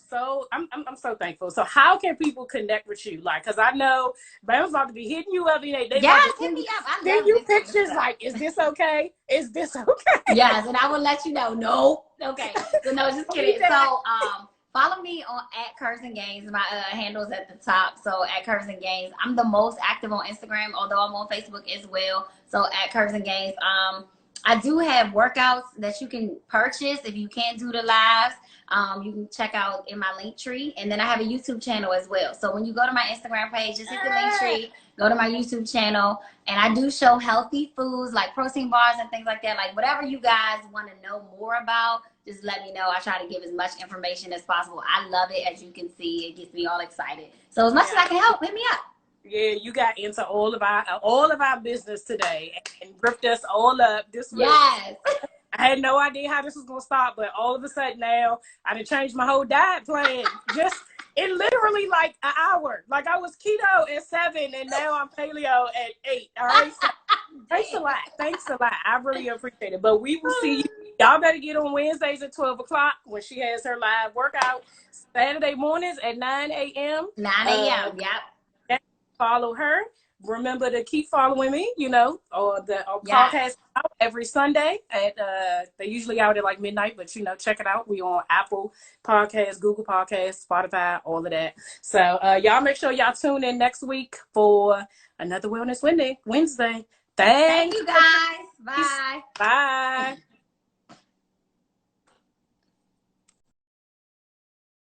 So, I'm so thankful. So how can people connect with you? Like, cause I know Bam's about to be hitting you up. They hit me up. I send you pictures like, is this okay? Is this okay? Yes, and I will let you know. No. Okay. So no, just kidding. So follow me on @CurvesandGains. My handle's at the top. So @CurvesandGains. I'm the most active on Instagram, although I'm on Facebook as well. So @CurvesandGains. I do have workouts that you can purchase if you can't do the lives. You can check out in my link tree, and then I have a YouTube channel as well. So when you go to my Instagram page, just hit the link tree, go to my YouTube channel, and I do show healthy foods like protein bars and things like that. Like whatever you guys want to know more about, just let me know. I try to give as much information as possible. I love it. As you can see, it gets me all excited. So as much as I can help, hit me up. Yeah, you got into all of our business today and ripped us all up this week. Yes. I had no idea how this was gonna start, but all of a sudden now I done changed my whole diet plan. Just in literally like an hour. Like I was keto at 7 and now I'm paleo at 8. All right. So, thanks a lot. I really appreciate it. But we will see you. Y'all better get on Wednesdays at 12 o'clock when she has her live workout. Saturday mornings at 9 a.m. 9 a.m. Yep. Follow her. Remember to keep following me, or the podcast out every Sunday at they're usually out at like midnight, but check it out. We on Apple Podcasts, Google Podcasts, Spotify, all of that. So y'all make sure y'all tune in next week for another Wellness Wednesday. Thank you guys. Bye. Bye.